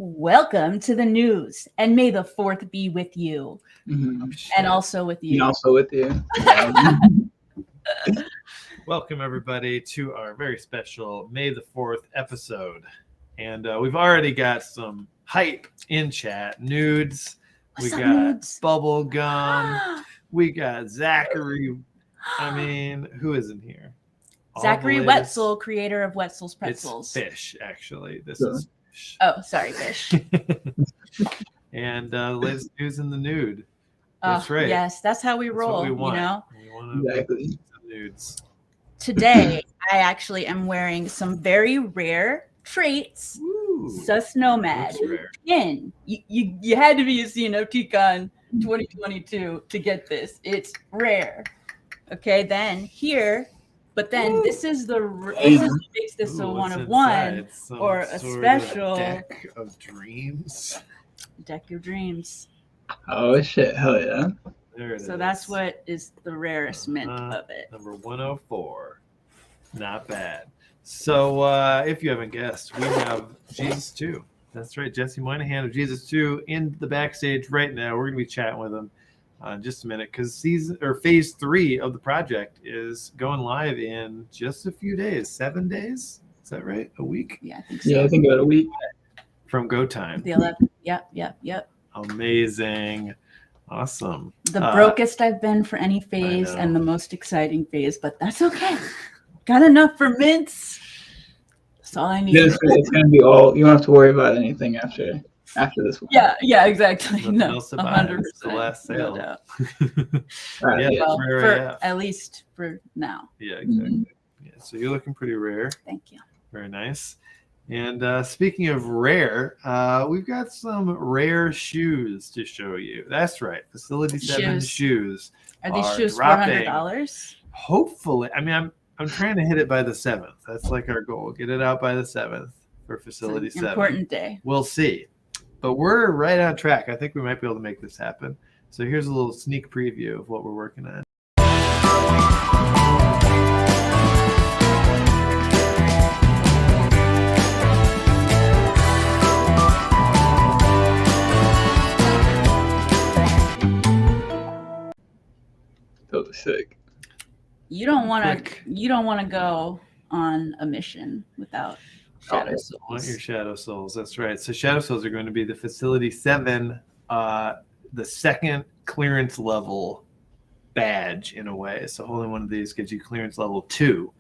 Welcome to the news, and may the 4th be with you, and also with you. And also with you. Welcome, everybody, to our very special May the 4th episode. And we've already got some hype in chat. Nudes. What's we up, got nudes? Bubble Gum. We got Zachary. I mean, who isn't here? Zachary Wetzel, creator of Wetzel's Pretzels. It's Fish, actually. This is Fish. Oh, sorry, Fish. And the latest news in the nude. That's right. Yes, that's how we roll. What we want. You know. We want Exactly. nudes. Today, I actually am wearing some very rare traits. Sus Nomad pin. You had to be a CNFT Con 2022 to get this. It's rare. Okay, then here, but then this is this makes this a one of one or a special deck of dreams. Deck of dreams. Oh shit! Hell yeah! There it So is. that's what is the rarest mint of it. Number 104. Not bad. So if you haven't guessed, we have Jesus 2. That's right. Jesse Moynihan of Jesus 2 in the backstage right now. We're going to be chatting with him in just a minute because phase 3 of the project is going live in just a few days. 7 days? Is that right? A week? Yeah, I think so. Yeah, I think about a week. From go time. The 11th. Yep. Amazing. Awesome. The brokest I've been for any phase and the most exciting phase, but that's okay. Got enough for mints. That's all I need. It's gonna be all. You don't have to worry about anything after this one. Yeah, exactly. Nothing No, else to buy. 100%. It's the last sale. No doubt. Right, Yeah, Well, rare AF. at least for now. Yeah, exactly. Yeah, so you're looking pretty rare. Thank you. Very nice. And speaking of rare, we've got some rare shoes to show you. That's right. Facility 7 shoes. Are these shoes dropping. $400? Hopefully. I mean, I'm trying to hit it by the 7th. That's like our goal. Get it out by the 7th for Facility It's an 7. important day. We'll see. But we're right on track. I think we might be able to make this happen. So here's a little sneak preview of what we're working on. Totally sick. You don't want Quick. to go on a mission without Shadow I want your Souls. Shadow Souls. That's right. So Shadow Souls are going to be the Facility 7, the second clearance level badge in a way. So holding one of these gives you clearance level 2.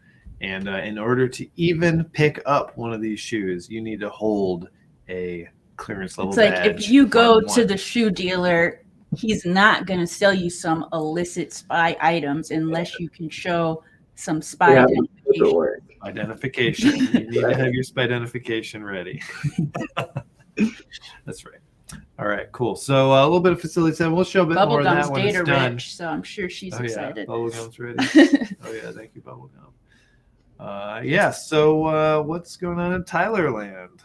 And in order to even pick up one of these shoes, you need to hold a clearance level It's like badge. if you go on to one. the shoe dealer, he's not going to sell you some illicit spy items unless you can show some spy Yeah, identification. work. Identification. You need to have your identification ready. That's right. All right, cool. So a little bit of Facility 7. We'll show a bit more of that Bubblegum's when it's data done. rich, so I'm sure she's Oh, yeah. excited. Bubblegum's ready. Oh, yeah. Thank you, Bubblegum. So what's going on in Tylerland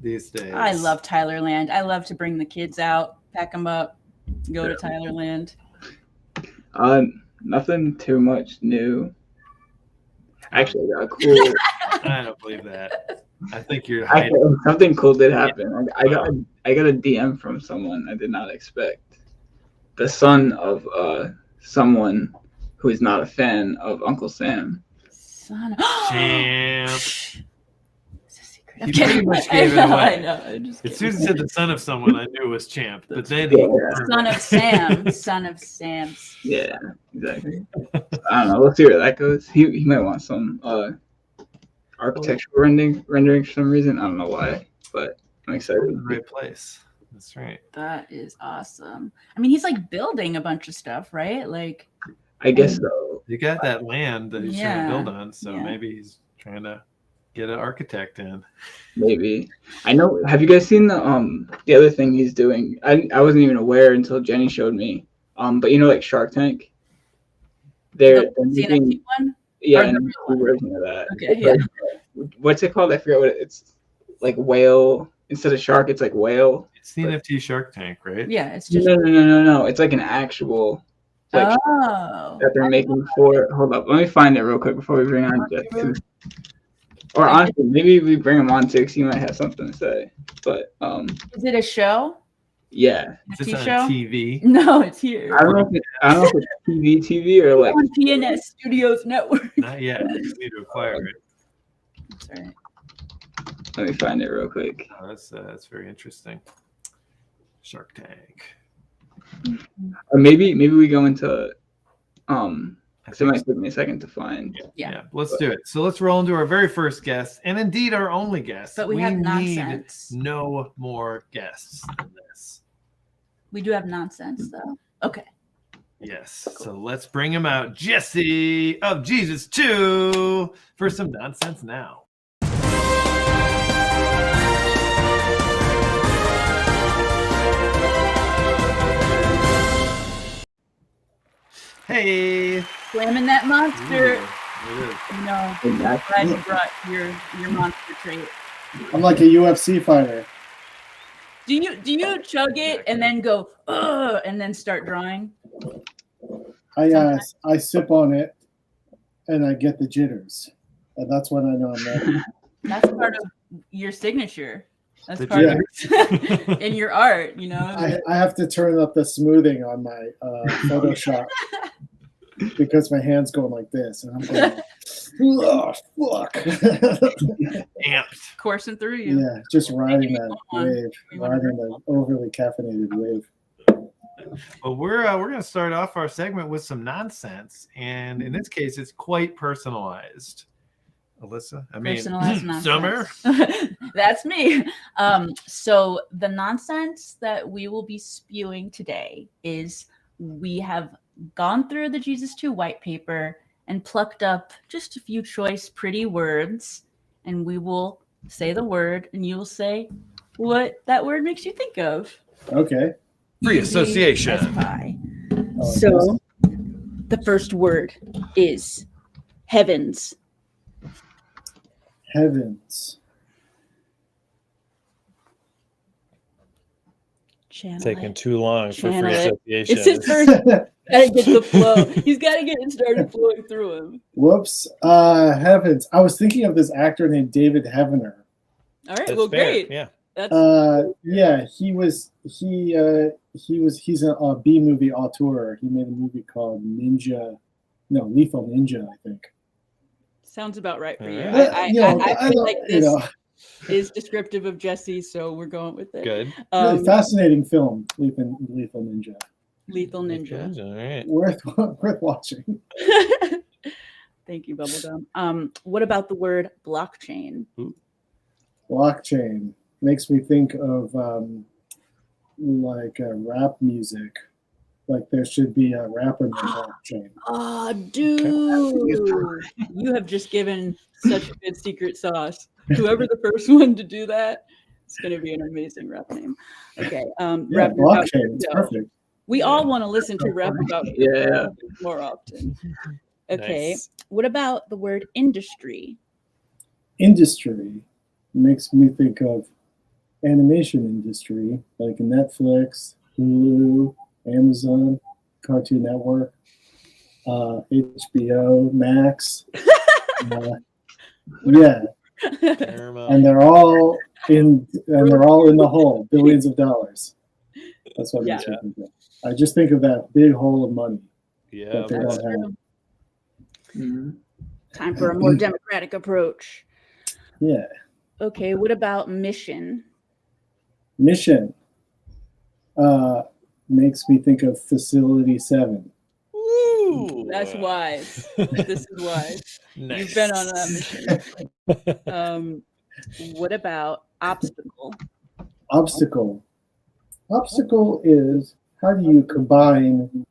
these days? I love Tylerland. I love to bring the kids out, pack them up, go to Tylerland. Nothing too much new. Actually, I got a cool. I don't believe that. I think you're hiding. Something cool did happen. I got a DM from someone I did not expect. The son of someone who is not a fan of Uncle Sam. Son of Champ. It's a secret. I'm You kidding. pretty much gave it I away. know. I'm just As soon as kidding. you said the son of someone, I knew it was Champ. But then Yeah. Son of Sam. Son of Sam's. Yeah, exactly. I don't know. We'll see where that goes. He might want some architectural rendering for some reason. I don't know why, but I'm excited. in the right place. That's right. That is awesome. I mean, he's like building a bunch of stuff, right? Like, I guess so. You got that land that he's trying to build on, so Yeah. maybe he's trying to get an architect in. Maybe. I know. Have you guys seen the other thing he's doing? I wasn't even aware until Jenny showed me. But you know, like Shark Tank. They're the making, CNFT one? yeah, or the and real a one? version of that. Okay, It's yeah. like- what's it called? I forget what it's like. Whale instead of shark. It's like whale. It's CNFT Shark Tank, right? Yeah, it's just. No. It's like an actual like Oh. that they're making for. Hold up, let me find it real quick before we bring on Jeff. Or honestly, maybe we bring him on too, because he might have something to say. But Is it a show? yeah, Is this TV on show? TV? No, it's here. I don't know if it's TV or like on PNS Studios Network. Not yet. We need to acquire it. That's right. Let me find it real quick. Oh, that's very interesting. Shark Tank. Or maybe we go into because it might take me a second to find. Yeah. Let's do it. So let's roll into our very first guest, and indeed our only guest. But we have nonsense. Need no more guests than this. We do have nonsense though. Okay. Yes. So let's bring him out, Jesse of Jesus 2, for some nonsense now. Hey. Slamming that monster. Ooh, No. Exactly. Glad you brought your monster trait. I'm like a UFC fighter. Do you chug it and then go ugh and then start drawing? I sip on it and I get the jitters. And that's when I know I'm ready. That's part of your signature. That's The part of in your art, you know. I have to turn up the smoothing on my Photoshop because my hand's going like this, and I'm going, oh, fuck. Amped. Coursing through you. Yeah, just riding that wave, You wanna riding the overly caffeinated wave. Well, we're going to start off our segment with some nonsense, and in this case, it's quite personalized. Alyssa, I mean, Personalized nonsense. Summer. That's me. So the nonsense that we will be spewing today is we have gone through the Jesus 2 white paper and plucked up just a few choice pretty words, and we will say the word and you will say what that word makes you think of. Okay. Free Easy association. as pie. Oh, So the first word is heavens. Heavens. Channel Taking it. too long for Channel free it. association. It's his first. Gotta get the flow. He's got to get it started flowing through him. Whoops. Heavens. I was thinking of this actor named David Heavener. All right. That's well, fair, great. Yeah. That's Yeah, he's a B movie auteur. He made a movie called Lethal Ninja, I think. sounds about right for you. All right. I feel like this is descriptive of Jesse, so we're going with it. Good. Really fascinating film, Lethal Ninja. Lethal Ninja. All right. Worth watching. Thank you, Bubblegum. What about the word blockchain? Blockchain makes me think of like rap music. Like there should be a rapper named Blockchain. Oh, dude. You have just given such a good secret sauce. Whoever the first one to do that, it's going to be an amazing rap name. Okay. Yeah, rap about Blockchain. It's crypto. perfect. We all want to listen to rap about crypto more often. Okay. Nice. What about the word industry? Industry makes me think of animation industry, like Netflix, Hulu, Amazon, Cartoon Network, HBO Max. Yeah, and they're all in the hole, billions of dollars. That's what makes me think of. I just think of that big hole of money Yeah. that they That's don't have. Mhm. Time for a more democratic approach. Yeah. Okay, what about mission? Mission makes me think of Facility 7. Woo! That's wise. This is wise. Nice. You've been on that mission. What about obstacle? Obstacle. Obstacle is how do you combine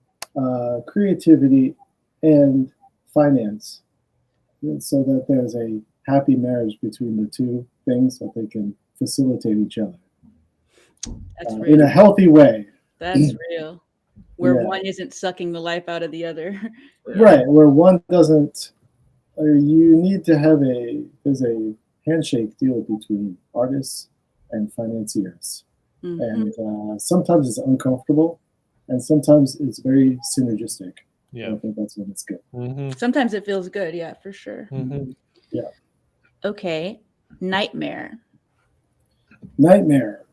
creativity and finance so that there's a happy marriage between the two things that they can facilitate each other That's in real. a healthy way. That's real. Where Yeah. one isn't sucking the life out of the other. Right, where one doesn't, you need to have there's a handshake deal between artists and financiers. Mhm. And sometimes it's uncomfortable, and sometimes it's very synergistic. Yeah. I think that's when it's good. Mm-hmm. Sometimes it feels good, yeah, for sure. Mm-hmm. Okay. Nightmare. Nightmare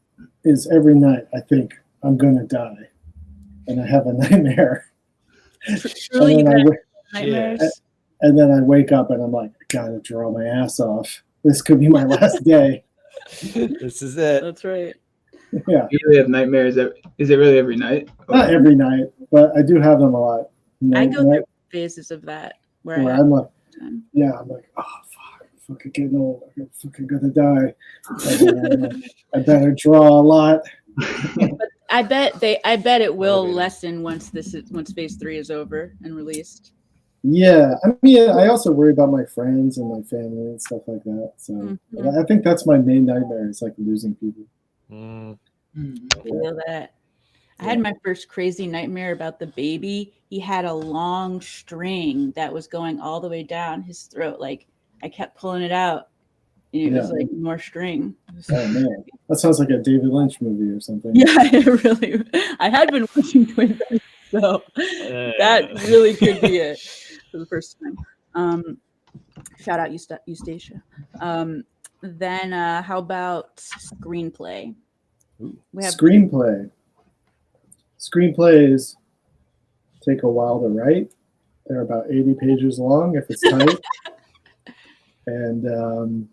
is every night I think I'm gonna die, and I have a nightmare, Truly, and then you have nightmares. and then I wake up and I'm like, I gotta draw my ass off. This could be my last day. This is it. That's right. Yeah, You really have nightmares. Is it really every night? not every night, but I do have them a lot. I go through phases of that where I I'm like, time. yeah, I'm like, oh fuck, I'm fucking getting old. I'm fucking gonna die. And then I better draw a lot. But I bet it will Motivating. lessen once phase 3 is over and released. Yeah, I mean, I also worry about my friends and my family and stuff like that. So Mhm. I think that's my main nightmare. Is like losing people. Mm. I feel that. I had my first crazy nightmare about the baby. He had a long string that was going all the way down his throat. Like I kept pulling it out, and it was like more string. Oh man, that sounds like a David Lynch movie or something. Yeah, it really. I had been watching Twin Peaks, so that really could be it for the first time. Shout out Eustacia. Then how about screenplay? We have Screenplay. Screenplays take a while to write. They're about 80 pages long if it's tight. and I'm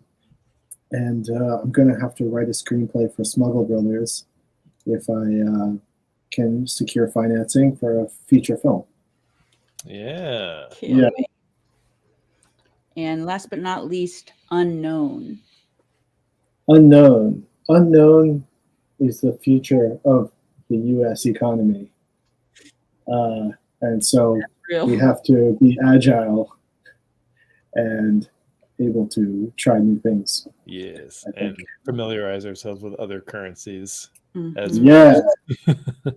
gonna have to write a screenplay for Smuggle Brothers if I can secure financing for a feature film. Yeah. Yeah. And last but not least, unknown. Unknown. Unknown is the future of the U.S. economy. And so we have to be agile and able to try new things. Yes. I And think. familiarize ourselves with other currencies. As Yeah.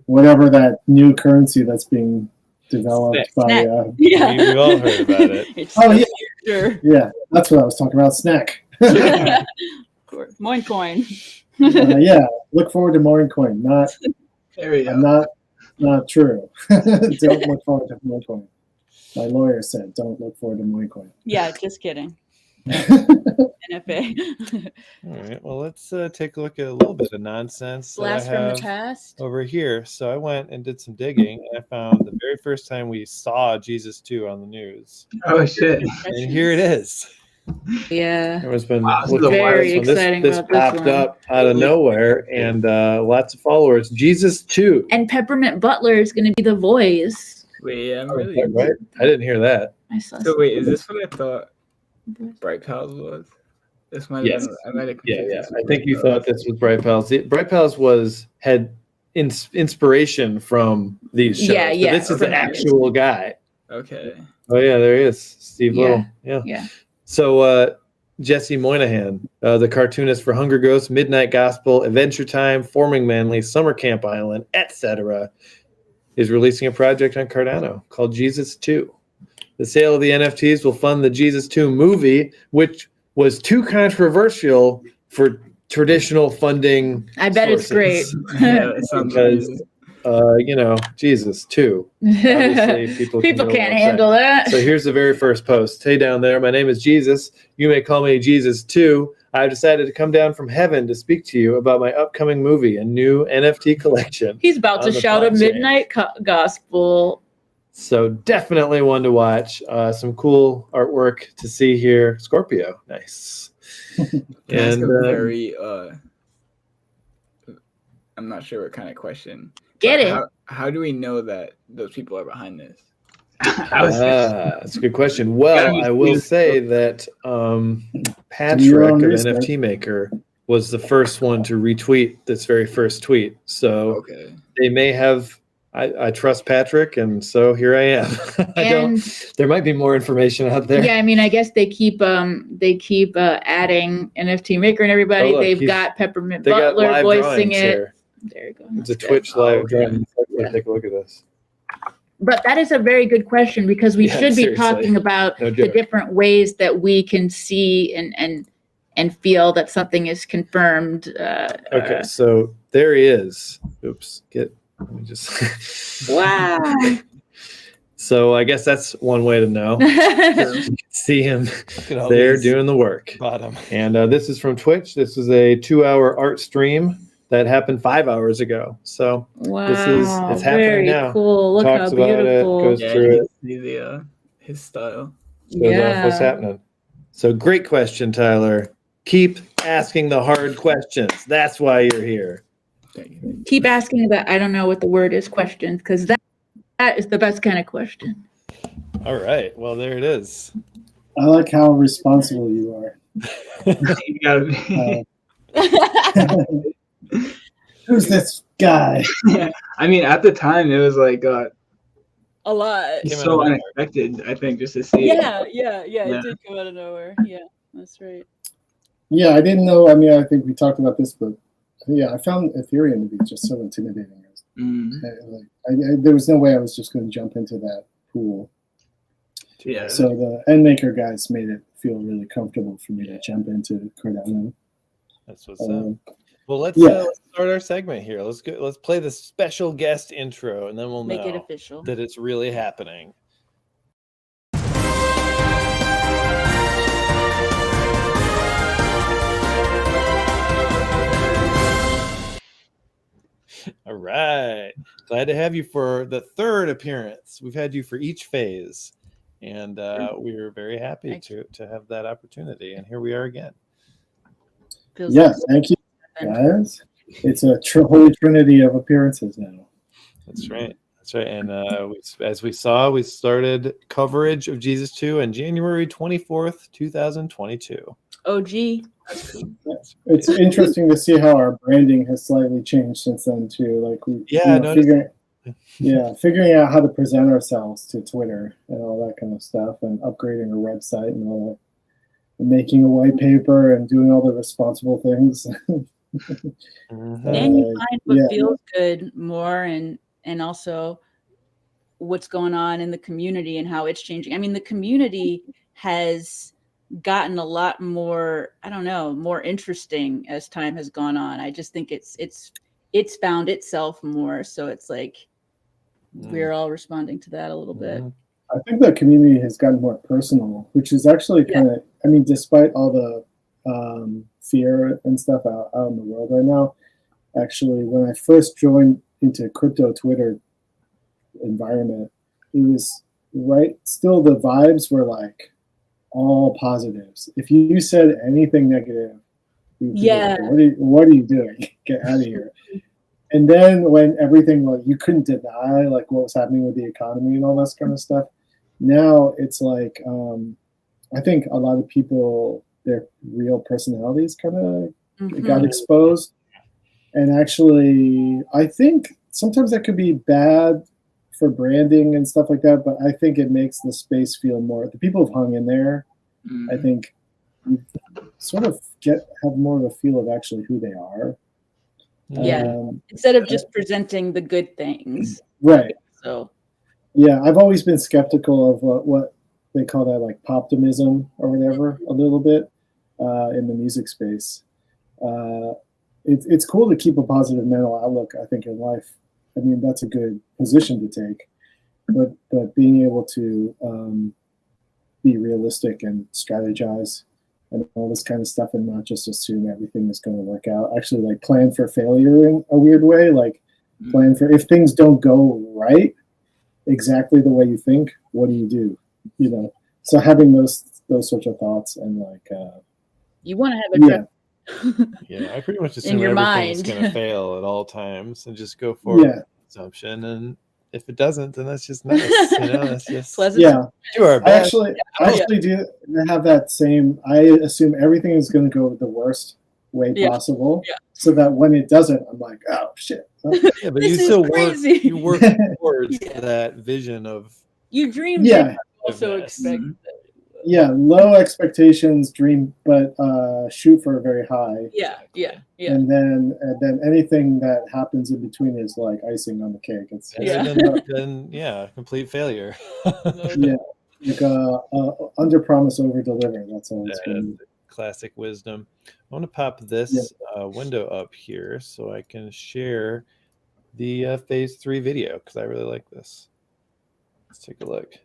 Whatever that new currency that's being developed by. Yeah. We've all heard about it. Oh, yeah. Sure. Yeah, that's what I was talking about. Snack. Moin coin. Yeah, look forward to Moin Coin. Not, not true. Don't look forward to Moin Coin. My lawyer said, don't look forward to Moin Coin. Yeah, just kidding. NFA. All right. Well, let's take a look at a little bit of nonsense Blast that I from have the past. over here. So I went and did some digging, and I found the very first time we saw Jesus 2 on the news. Oh shit! And here it is. Yeah. Everyone's been Wow, this is looking a for very this one. exciting This about this popped one. up out of nowhere, and lots of followers. Jesus 2. And Peppermint Butler is going to be the voice. Wait, yeah, I'm Oh, really. right? I didn't hear that. I saw So wait, is this what I thought Bright Pals was? This might have Yes. been. I might have. Yeah, confused yeah. this I with think you Bright thought this was Bright Pals. Bright Pals had inspiration from these shows. Yeah, but yeah, this is from the that. actual guy. Okay. Oh yeah, there he is, Steve Yeah, Little. Yeah. yeah. So Jesse Moynihan, the cartoonist for Hunger Ghosts, Midnight Gospel, Adventure Time, Forming Manly, Summer Camp Island, etc., is releasing a project on Cardano called Jesus 2. The sale of the NFTs will fund the Jesus 2 movie, which was too controversial for traditional funding. I bet it's great. sources. Yeah, it sounds Because, Jesus 2. Obviously, people People can get can't upset. handle that. So here's the very first post. Hey down there, my name is Jesus. You may call me Jesus too. I've decided to come down from heaven to speak to you about my upcoming movie, a new NFT collection. He's about to on the shout a blockchain. midnight gospel. So definitely one to watch. Some cool artwork to see here. Scorpio, nice. Can I ask And a very I'm not sure what kind of question. Get But it. How do we know that those people are behind this? That's a good question. Well, I will say that Patrick your of own research. NFT Maker was the first one to retweet this very first tweet. So Okay. they may have. I trust Patrick, and so here I am. There might be more information out there. Yeah, I mean, I guess they keep adding NFT Maker and everybody. Oh, look, They've got Peppermint They got Butler live voicing drawings it. here. There you go. It's a That's good. Twitch live okay. drawing. Yeah. Take a look at this. But that is a very good question because we Yeah, should be seriously. talking about No the joke. different ways that we can see and feel that something is confirmed. Okay, so there he is. Oops. Let me just. Wow. So I guess that's one way to know. See him Look at all there these doing the work. bottom. And this is from Twitch. This is a 2-hour art stream that happened 5 hours ago. So Wow, it's happening very now. cool. Look Talks how about beautiful. it, goes Yeah, through you it, can see the his style. shows off what's happening. So great question, Tyler. Keep asking the hard questions. That's why you're here. Keep asking that. I don't know what the word is. Questions, because that is the best kind of question. All right. Well, there it is. I like how responsible you are. You gotta be. Who's this guy? I mean, at the time, it was like A lot. Came out so of nowhere. unexpected. I think just to see it. Yeah. Yeah. It did come out of nowhere. Yeah, that's right. Yeah, I didn't know. I mean, I think we talked about this, but yeah, I found Ethereum to be just so intimidating. There was no way I was just going to jump into that pool. Yeah. So the Endmaker guys made it feel really comfortable for me to jump into Cardano. That's what's up. Well, let's start our segment here. Let's go. Let's play the special guest intro, and then we'll Make it know official. that it's really happening. All right. Glad to have you for the third appearance. We've had you for each phase, and we were very happy to have that opportunity. And here we are again. Thank you, guys. It's a holy trinity of appearances now. That's right. That's right. And as we saw, we started coverage of Jesus 2 on January 24th, 2022. OG. It's interesting to see how our branding has slightly changed since then too. Like figuring out how to present ourselves to Twitter and all that kind of stuff, and upgrading our website and all that, and making a white paper and doing all the responsible things. And you find what feels good more, and also what's going on in the community and how it's changing. I mean, the community has gotten a lot more, I don't know, more interesting as time has gone on. I just think it's found itself more. So it's like we're all responding to that a little bit. I think the community has gotten more personal, which is actually kind of, I mean, despite all the fear and stuff out in the world right now, actually, when I first joined into crypto Twitter environment, it was still the vibes were like all positives. If you said anything negative, like, what are you doing? Get out of here. And then when everything, like, you couldn't deny like what was happening with the economy and all this kind of stuff, now it's like I think a lot of people, their real personalities kind of got exposed. And actually, I think sometimes that could be bad for branding and stuff like that, but I think it makes the space feel more, the people have hung in there. I think you sort of have more of a feel of actually who they are. Instead of just presenting the good things. Right. So yeah, I've always been skeptical of what they call that, like poptimism or whatever, a little bit in the music space. It's cool to keep a positive mental outlook, I think, in life. I mean, that's a good position to take, but being able to be realistic and strategize and all this kind of stuff, and not just assume everything is going to work out. Actually, like, plan for failure in a weird way. Like, plan for if things don't go right exactly the way you think, what do you do? You know, so having those sorts of thoughts, and like you want to have I pretty much assume your everything's going to fail at all times and just go for assumption. And if it doesn't, then that's just nice. You know, that's just do our best. I actually do have that same. I assume everything is going to go the worst way possible, so that when it doesn't, I'm like, oh shit. Yeah, but you still work towards that vision of you dream. Yeah, also expect. Yeah, low expectations, dream, but shoot for a very high. Yeah. And then anything that happens in between is like icing on the cake. It's then complete failure. Like under promise, over deliver. That's all it's been. Classic wisdom. I want to pop this window up here so I can share the phase 3 video, because I really like this. Let's take a look.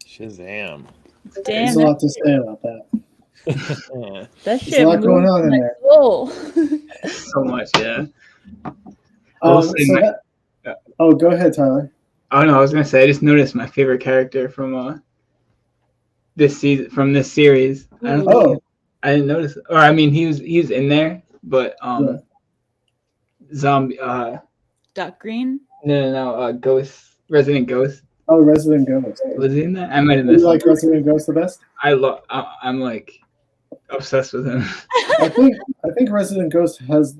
Shazam. There's Damn, a lot to say about that. that There's shit a lot going moved on in my there. soul. So much, yeah. I'll say So my- that, oh, go ahead, Tyler. Oh no, I was gonna say I just noticed my favorite character from this season, from this series. I don't think Oh, I didn't notice, or I mean he was in there, but Yeah. zombie Doc Green. no Ghost, Resident Ghost, oh, Resident Ghost. was he in that? I might have You missed like him. Resident Ghost the best? I'm like obsessed with him. I think Resident Ghost has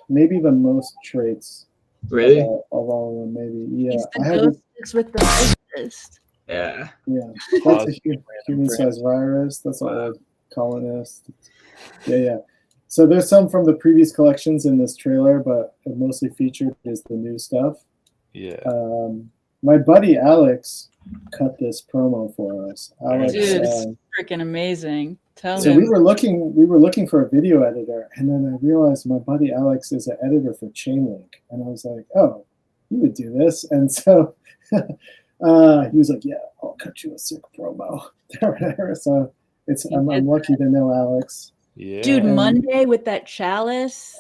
maybe the most traits Really? of all of them. Maybe, yeah. He's I the had ghost that's with the mostest. Yeah. that's a human-sized virus. That's an old colonist. Yeah. So there's some from the previous collections in this trailer, but it mostly featured is the new stuff. Yeah. My buddy Alex cut this promo for us. Alex, Dude, it's freaking amazing. Tell so him. we were looking for a video editor, and then I realized my buddy Alex is an editor for Chainlink, and I was like, oh, you would do this, and so he was like, yeah, I'll cut you a sick promo. So I'm lucky to know Alex. Yeah. Dude, Monday with that chalice.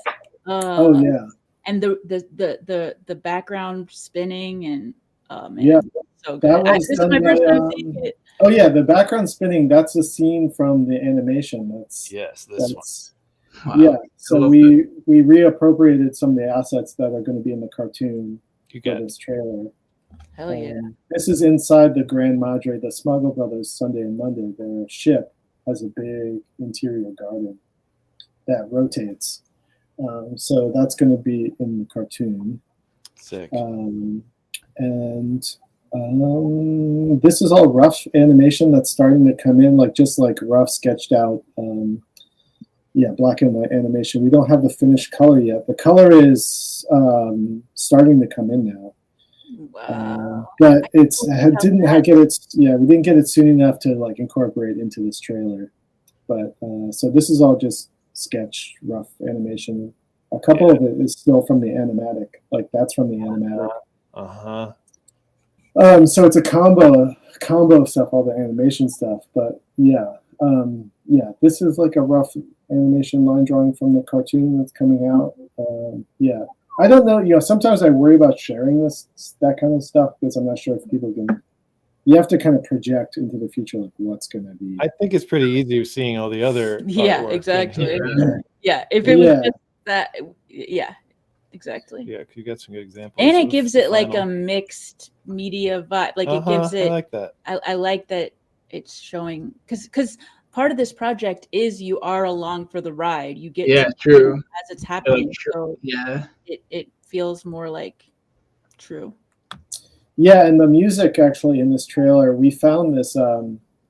Oh yeah, And the background spinning and man, yeah. so That good. was This is done my first by, time seeing it. Oh yeah, the background spinning. That's a scene from the animation. Yes, this one. That's Wow. yeah. I So love we reappropriated some of the assets that are going to be in the cartoon You for got this trailer. Hell yeah. This is inside the Grand Madre, the Smuggle Brothers Sunday and Monday. Their ship has a big interior garden that rotates. So that's going to be in the cartoon. sick. This is all rough animation that's starting to come in, just rough sketched out, black and white animation. We don't have the finished color yet. The color is starting to come in now. Wow. But we didn't get it soon enough to incorporate into this trailer. But so this is all just sketch, rough animation. A couple of it is still from the animatic, that's from the animatic. So it's a combo of stuff, all the animation stuff. But this is a rough animation line drawing from the cartoon that's coming out. I don't know. Sometimes I worry about sharing that kind of stuff because I'm not sure if people can. You have to kind of project into the future, what's going to be. I think it's pretty easy seeing all the other. Yeah, artwork. exactly. Yeah. Yeah, if it was just that, yeah, exactly. Yeah, you got some good examples. And it of gives the it a final. mixed media vibe. It gives it. I like that. I like that it's showing because part of this project is you are along for the ride. You get to true. as it's happening, so Yeah. it feels more true. Yeah, and the music actually in this trailer, we found this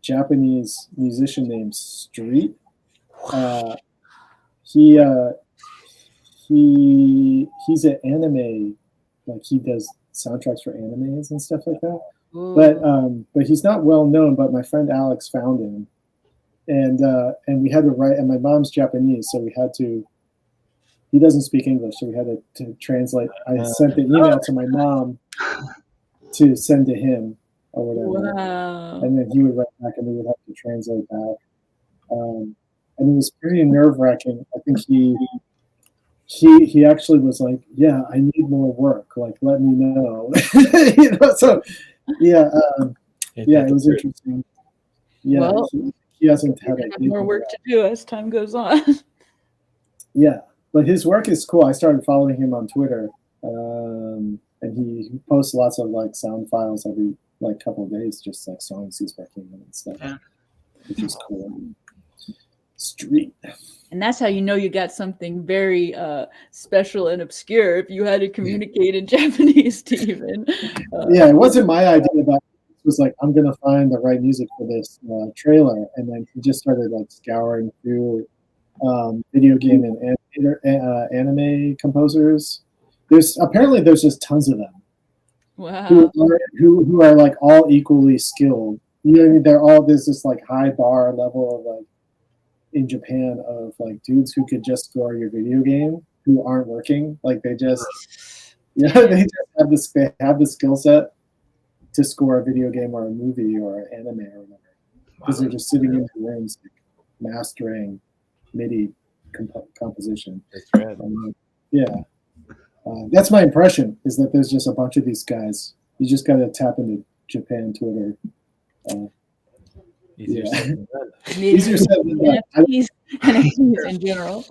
Japanese musician named Street. He's an anime, he does soundtracks for animes and stuff like that. Ooh. But he's not well known. But my friend Alex found him, and we had to write. And my mom's Japanese, so we had to. He doesn't speak English, so we had to translate. I sent the email to my mom to send to him or whatever, Wow. and then he would write back, and we would have to translate back. And it was pretty nerve-wracking. I think he actually was like, "Yeah, I need more work. Let me know." So yeah, it was interesting. Yeah, Well, he he hasn't had Have a more work to do as time goes on. Yeah, but his work is cool. I started following him on Twitter, and he posts lots of like sound files every like couple of days, just like songs he's working on and stuff, Yeah. which is cool. Street. And that's how you know you got something very special and obscure if you had to communicate in Japanese to even. Yeah, it wasn't my idea, but it was like, I'm going to find the right music for this trailer. And then he just started like scouring through video game and anime composers. There's just tons of them Wow. who are like all equally skilled. You know what I mean? There's this like high bar level of like in Japan of like dudes who could just score your video game who aren't working. Like they just they just have the skill set to score a video game or a movie or an anime or whatever. Because they're just sitting in the rooms like, mastering MIDI composition. That's right. That's my impression, is that there's just a bunch of these guys. You just got to tap into Japan Twitter. Easier said than done. Easier said than done. NFTs in general.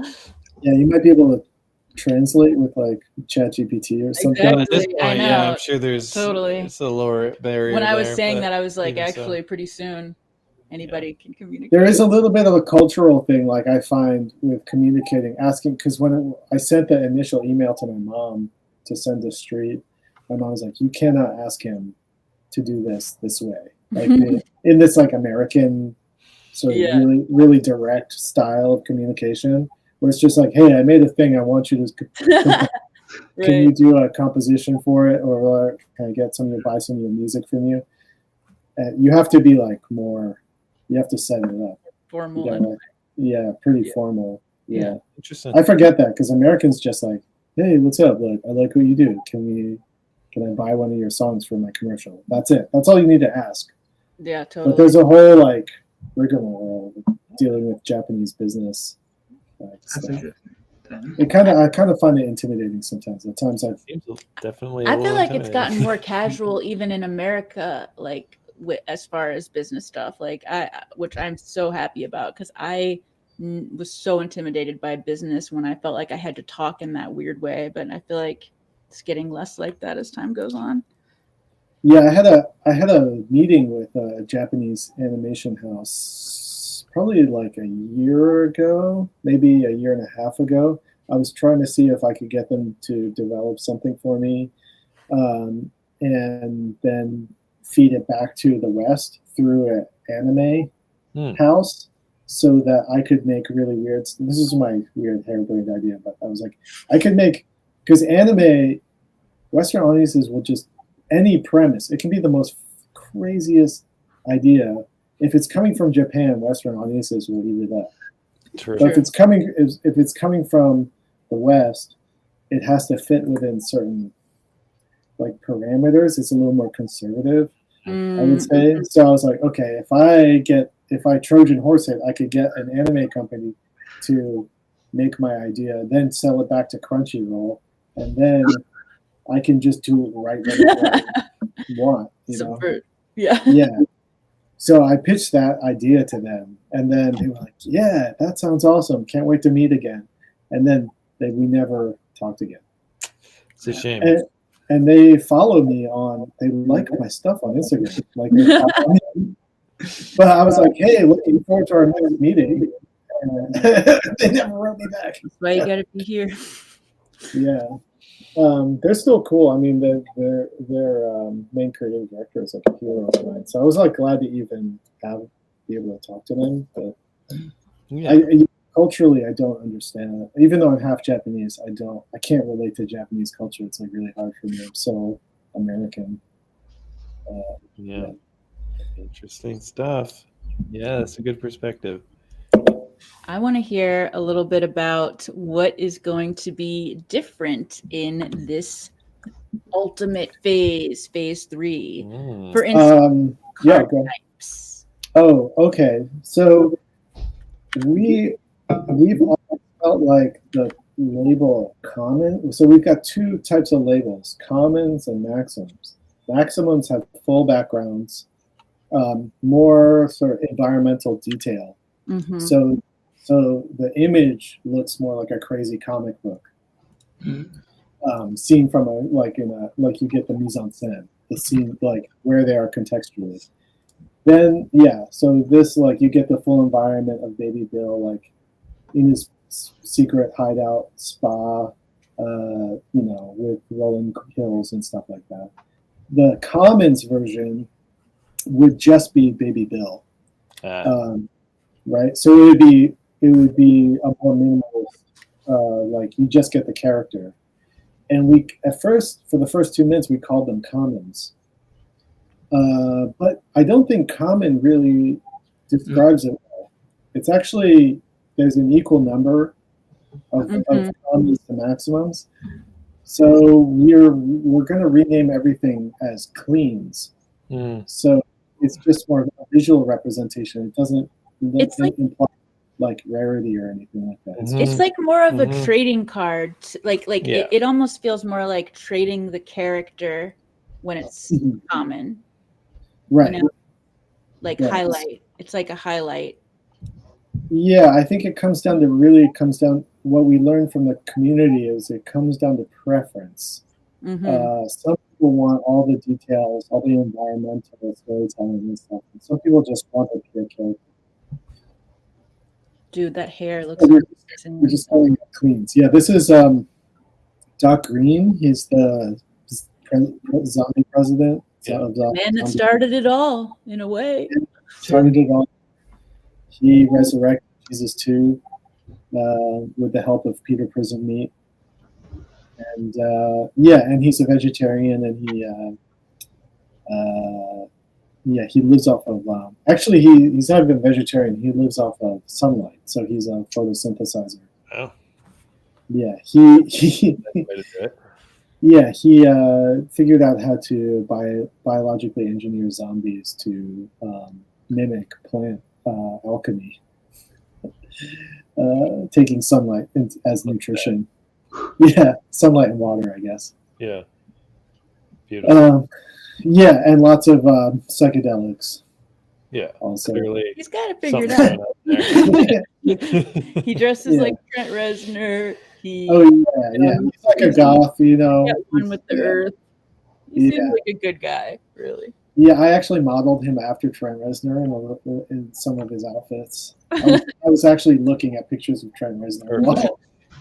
Yeah, you might be able to translate with like ChatGPT or something. Well, at this Exactly, I point, yeah, know. I'm sure there's Totally. it's a lower barrier. When I was there, saying but that, I was like, even so. actually, pretty soon, anybody can communicate. There is a little bit of a cultural thing, like I find with communicating, asking, because when I sent the initial email to my mom to send to Street, my mom was like, you cannot ask him to do this way. Like in this like American sort of really, really direct style of communication, where it's just like, hey, I made a thing, I want you to Right. can you do a composition for it, or can I get some buy some of your music from you? You have to be like more. You have to set it up. Formal. Pretty formal. Yeah. Interesting. I forget that because Americans just like, hey, what's up? Like, I like what you do. Can I buy one of your songs for my commercial? That's it. That's all you need to ask. Yeah, totally. But there's a whole like rigmarole dealing with Japanese business. Stuff. I kind of find it intimidating sometimes. At times Definitely. I feel like it's gotten more casual even in America, like as far as business stuff, like which I'm so happy about, because I was so intimidated by business when I felt like I had to talk in that weird way, but I feel like it's getting less like that as time goes on. Yeah, I had a meeting with a Japanese animation house probably like a year ago, maybe a year and a half ago. I was trying to see if I could get them to develop something for me, and then feed it back to the West through an anime house, so that I could make really weird. This is my weird harebrained idea, but I was like, I could make, because anime, Western audiences will just, any premise, it can be the most craziest idea. If it's coming from Japan, Western audiences will eat it up. True. But if it's coming from the West, it has to fit within certain like parameters. It's a little more conservative, I would say. So I was like, okay, if I Trojan horse it, I could get an anime company to make my idea, then sell it back to Crunchyroll, and then I can just do whatever I want. Subvert. Yeah. Yeah. So I pitched that idea to them, and then they were like, yeah, that sounds awesome. Can't wait to meet again. And then we never talked again. It's a shame. And they follow me they like my stuff on Instagram. Like, they follow me. But I was like, hey, looking forward to our next meeting. And they never wrote me back. That's why you gotta be here. Yeah. They're still cool. I mean, their main creative director is like a hero of mine. So I was like glad to even be able to talk to them. But culturally, I don't understand it. Even though I'm half Japanese, I can't relate to Japanese culture. It's like really hard for me. I'm so American. Yeah. Interesting stuff. Yeah, that's a good perspective. I want to hear a little bit about what is going to be different in this ultimate phase 3. For instance, card types. Oh, okay. So we've always felt like the label common. So we've got two types of labels: commons and maxims. Maximums have full backgrounds. more sort of environmental detail. Mhm. So the image looks more like a crazy comic book, seen from like you get the mise en scène, the scene like where they are contextually. Then so this like you get the full environment of Baby Bill like in his secret hideout spa, with rolling hills and stuff like that. The Commons version would just be Baby Bill, right? So it would be a more minimalist, like you just get the character. And we for the first 2 minutes we called them Commons, but I don't think Common really describes it well. It's actually there's an equal number of commons to maximums. So we're going to rename everything as cleans. So it's just more of a visual representation. It doesn't imply like rarity or anything like that. It's like more of a trading card. It almost feels more like trading the character when it's common. Right. You know? Like highlight. It's like a highlight. Yeah, I think it comes down what we learned from the community is it comes down to preference. Some people want all the details, all the environmental storytelling and stuff. And some people just want the pure character. Dude, that hair looks amazing. We're just calling it cleans. Yeah, this is Doc Green. He's the zombie president. The man that started it all, in a way. Started it all. He resurrected Jesus too, with the help of Peter Prison Meat. And and he's a vegetarian, and he lives off of actually he's not even vegetarian. He lives off of sunlight, so he's a photosynthesizer. Oh. Yeah, he figured out how to biologically engineer zombies to mimic plant alchemy, taking sunlight as nutrition. Yeah, sunlight and water, I guess. Yeah. Beautiful. And lots of psychedelics. Yeah. Also, clearly he's got it figured out. He dresses Yeah. like Trent Reznor. He's like a goth, one with the earth. He seems like a good guy, really. Yeah, I actually modeled him after Trent Reznor in some of his outfits. I was actually looking at pictures of Trent Reznor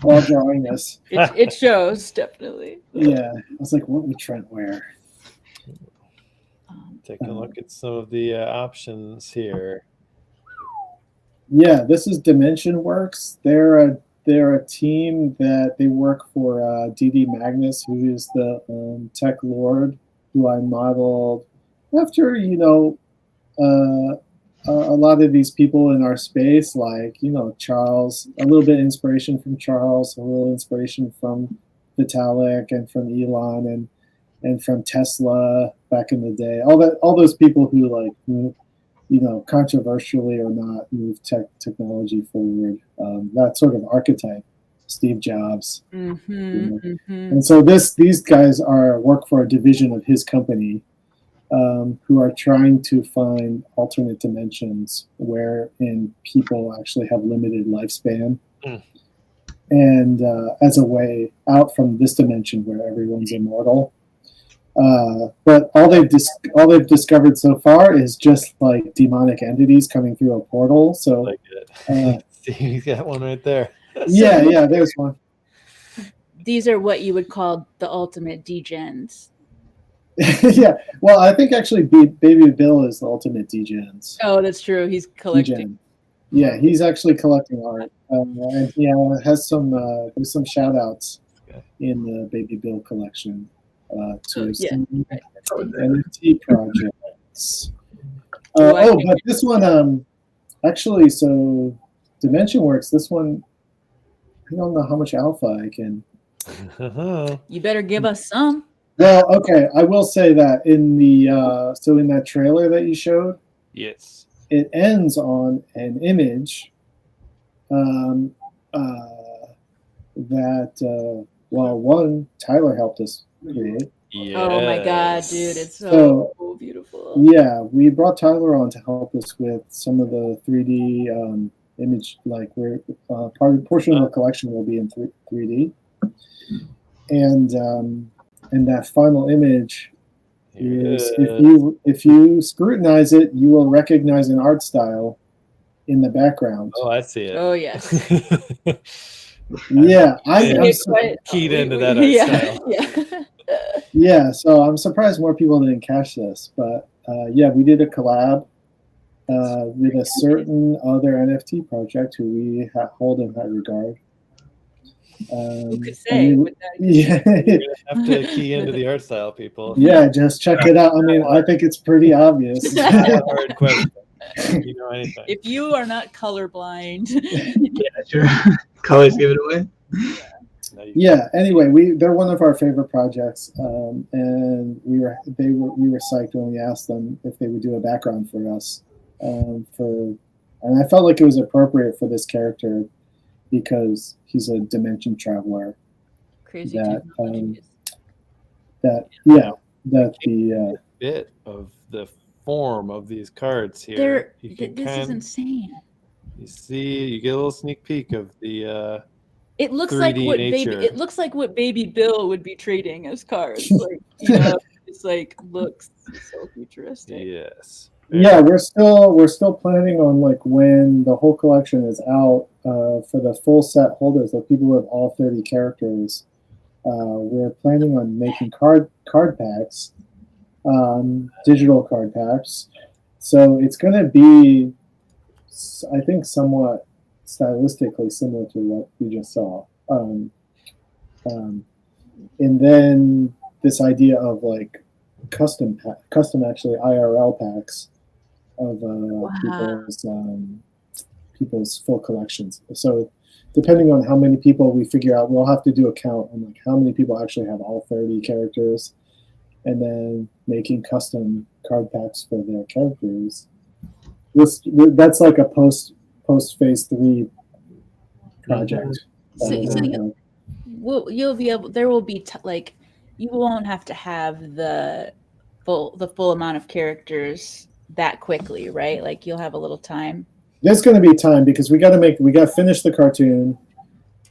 while drawing this. It shows, definitely. Yeah, I was like, what would Trent wear? Take a look at some of the options here. Yeah, this is Dimension Works. They're a team that they work for D.D. Magnus, who is the tech lord who I modeled after, a lot of these people in our space, like, Charles, a little bit inspiration from Charles, a little inspiration from Vitalik and from Elon and from Tesla back in the day. All those people who controversially or not move technology forward. That sort of archetype, Steve Jobs. And so these guys work for a division of his company, who are trying to find alternate dimensions wherein people actually have limited lifespan. And as a way out from this dimension where everyone's immortal. But all they've discovered so far is just like demonic entities coming through a portal. So like it. He's got one right there. Yeah, there's one. These are what you would call the ultimate degens. Yeah, well, I think actually Baby Bill is the ultimate degens. Oh, that's true. He's collecting. Degen. Yeah, he's actually collecting art, and he has some. There's some shout outs in the Baby Bill collection to some NFT projects. But this one, actually, so Dimension Works. This one, I don't know how much alpha I can. You better give us some. Well, okay, I will say that in the in that trailer that you showed, yes, it ends on an image that Tyler helped us create. Yes. Oh my god, dude, it's so beautiful. Yeah, we brought Tyler on to help us with some of the 3D image, like where portion of the collection will be in 3D, and that final image is if you scrutinize it, you will recognize an art style in the background. Oh, I see it. Oh yes. Yeah, I'm keyed into that art style. Yeah. Yeah, so I'm surprised more people didn't catch this, but yeah, we did a collab with a certain other NFT project who we hold in high regard. Who could say? Yeah, You're gonna have to key into the art style, people. yeah, just check it out. I mean, I think it's pretty obvious. It's not a hard question. If you know anything. If you are not colorblind, Yeah, sure. Colors give it away. Yeah. Anyway, they're one of our favorite projects, and we were psyched when we asked them if they would do a background for us. And I felt like it was appropriate for this character because he's a dimension traveler. crazy That technologies. the bit of the form of these cards here. This is insane. You see, you get a little sneak peek of the. It looks like 3D what nature. It looks like what Baby Bill would be trading as cards. Like, you know, it's like looks so futuristic. Yes. Yeah, we're still planning on like when the whole collection is out for the full set holders, the people with all 30 characters. We're planning on making card packs, digital card packs. So it's going to be, I think, somewhat stylistically similar to what we just saw. And then this idea of like custom actually IRL packs of people's full collections. So depending on how many people we figure out, we'll have to do a count on like how many people actually have all 30 characters, and then making custom card packs for their characters. That's like a post phase 3 project. You'll be able. There will be like you won't have to have the full amount of characters that quickly, right? Like you'll have a little time. There's going to be time because we got to finish the cartoon.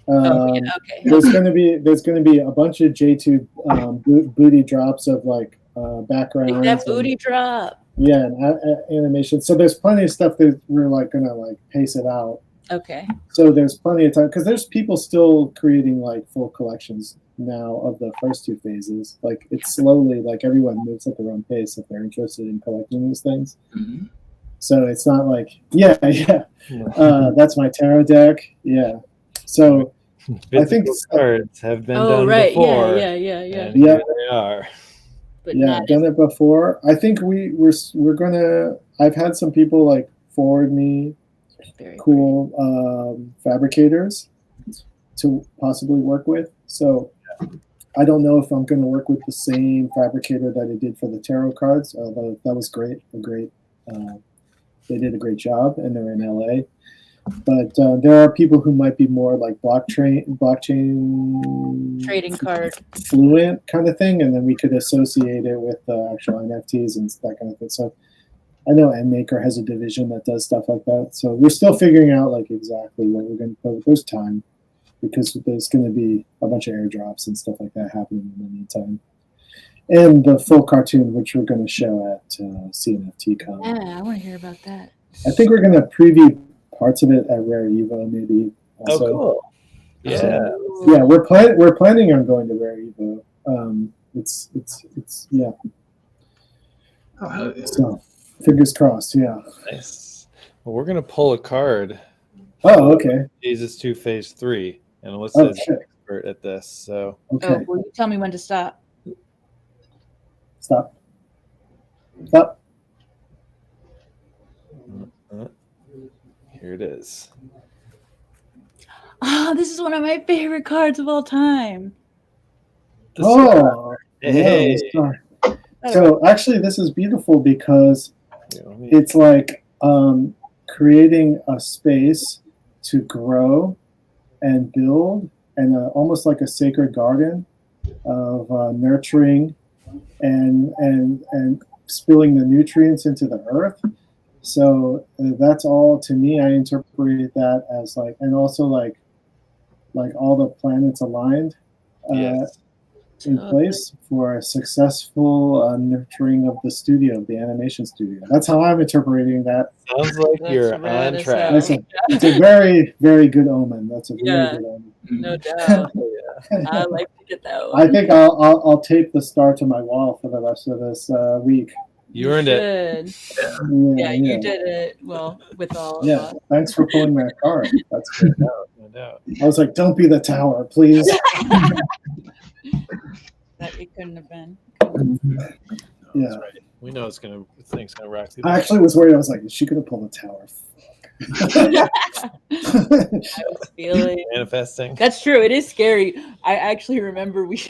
Okay. There's going to be a bunch of J2 booty drops of like backgrounds. Like that booty drop. Yeah, and animation. So there's plenty of stuff that we're like gonna like pace it out. Okay. So there's plenty of time because there's people still creating like full collections now of the first 2 phases. Like it's slowly, like everyone moves at their own pace if they're interested in collecting these things. Mm-hmm. So it's not like that's my tarot deck. Yeah. So I think cards have been done before. Yeah. And here they are. But done it before. I think we're gonna. I've had some people like forward me cool fabricators to possibly work with. So I don't know if I'm going to work with the same fabricator that I did for the tarot cards, although that was great. They did a great job, and they're in LA. But there are people who might be more like blockchain trading card fluent kind of thing, and then we could associate it with actual NFTs and that kind of thing. So I know NMaker has a division that does stuff like that. So we're still figuring out like exactly what we're going to put. There's time because there's going to be a bunch of airdrops and stuff like that happening in the meantime. And the full cartoon, which we're going to show at CNFT Con. Yeah, I want to hear about that. I think we're going to preview parts of it at Rare Evo, maybe. Also. Oh, cool! Yeah, yeah, we're planning on going to Rare Evo. It's yeah. Oh, yeah. So fingers crossed. Yeah. Nice. Well, we're gonna pull a card. Oh, okay. Jesus 2 Phase 3, and Alyssa's an expert at this. So okay. Oh, will you tell me when to stop? Stop. Here it is. Oh, this is one of my favorite cards of all time. Hey. Yeah, so actually, this is beautiful because it's like creating a space to grow and build, and almost like a sacred garden of nurturing and spilling the nutrients into the earth. So that's all to me. I interpret that as like, and also like all the planets aligned Yes. in place for a successful nurturing of the studio, the animation studio. That's how I'm interpreting that. Sounds like That's you're rad on as track. hell. It's a very, very good omen. That's a very Yeah. good omen. No doubt. I like to get that one. I think I'll tape the star to my wall for the rest of this week. You earned it. should. Yeah, you did it well with all of Yeah, us. thanks for pulling that card. That's good. No doubt. I was like, don't be the tower, please. That it couldn't have been. Yeah. That's right. We know it's gonna rock. I actually was worried. I was like, is she gonna pull the tower? I was feeling. Manifesting. That's true. It is scary. I actually remember we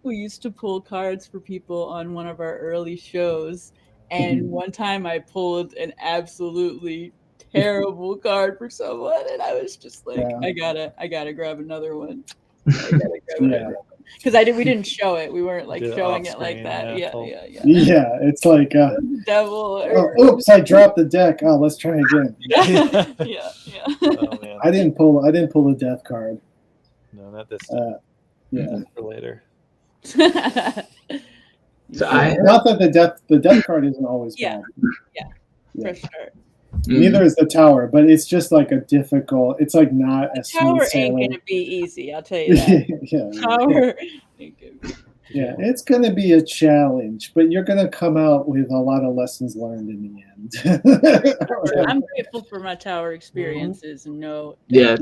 used to pull cards for people on one of our early shows, and one time I pulled an absolutely terrible card for someone, and I was just like, Yeah. I gotta grab another one. Because we didn't show it. We weren't like Did it showing off it like screen, that. yeah, Yeah. Yeah, it's like, Devil. oh, oops, I dropped the deck. Oh, let's try again. Yeah. Oh man. I didn't pull the death card. No, not this. Yeah. For later. So Not that the death card isn't always bad. For sure. Neither is the tower, but it's just like a difficult. It's like not a smooth Tower ain't sailing. gonna be easy. I'll tell you that. Tower. Yeah, it's going to be a challenge, but you're going to come out with a lot of lessons learned in the end. I'm grateful for my tower experiences. No. Yeah.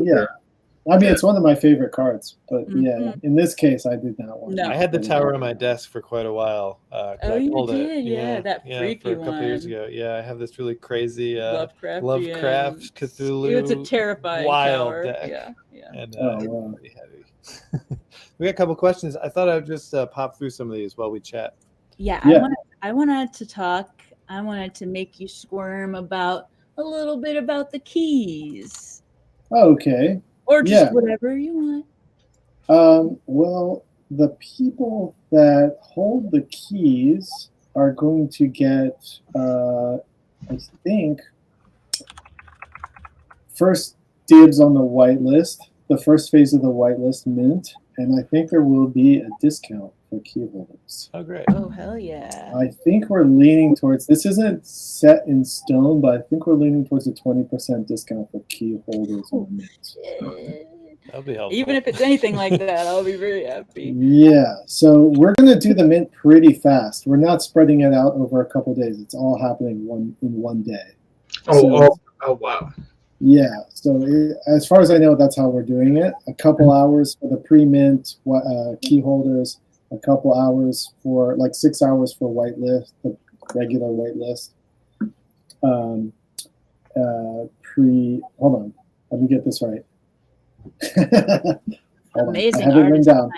I mean, it's one of my favorite cards, but yeah, in this case, I did not want. No. I had the tower on my desk for quite a while. Oh, I you pulled did? it. Yeah, that freaky for a couple years one. ago. Yeah, I have this really crazy Lovecraft Cthulhu. It's a terrifying wild tower. deck. Yeah. And wow. pretty heavy. We got a couple questions. I thought I'd just pop through some of these while we chat. Yeah. I wanted to talk. I wanted to make you squirm about a little bit about the keys. Okay. Or just whatever you want. Well, the people that hold the keys are going to get, I think, first dibs on the whitelist, the first phase of the whitelist mint, and I think there will be a discount for key holders. Oh, great. Oh, hell yeah. I think we're leaning towards, this isn't set in stone, but I think we're leaning towards a 20% discount for key holders on the mint. That'll be helpful. Even if it's anything like that, I'll be very happy. Yeah, so we're going to do the mint pretty fast. We're not spreading it out over a couple days. It's all happening in one day. Oh, wow. Yeah, so as far as I know, that's how we're doing it. A couple hours for the pre-mint key holders, a couple hours for, like 6 hours for whitelist, the regular whitelist. Hold on, let me get this right. Amazing I have it written artist down.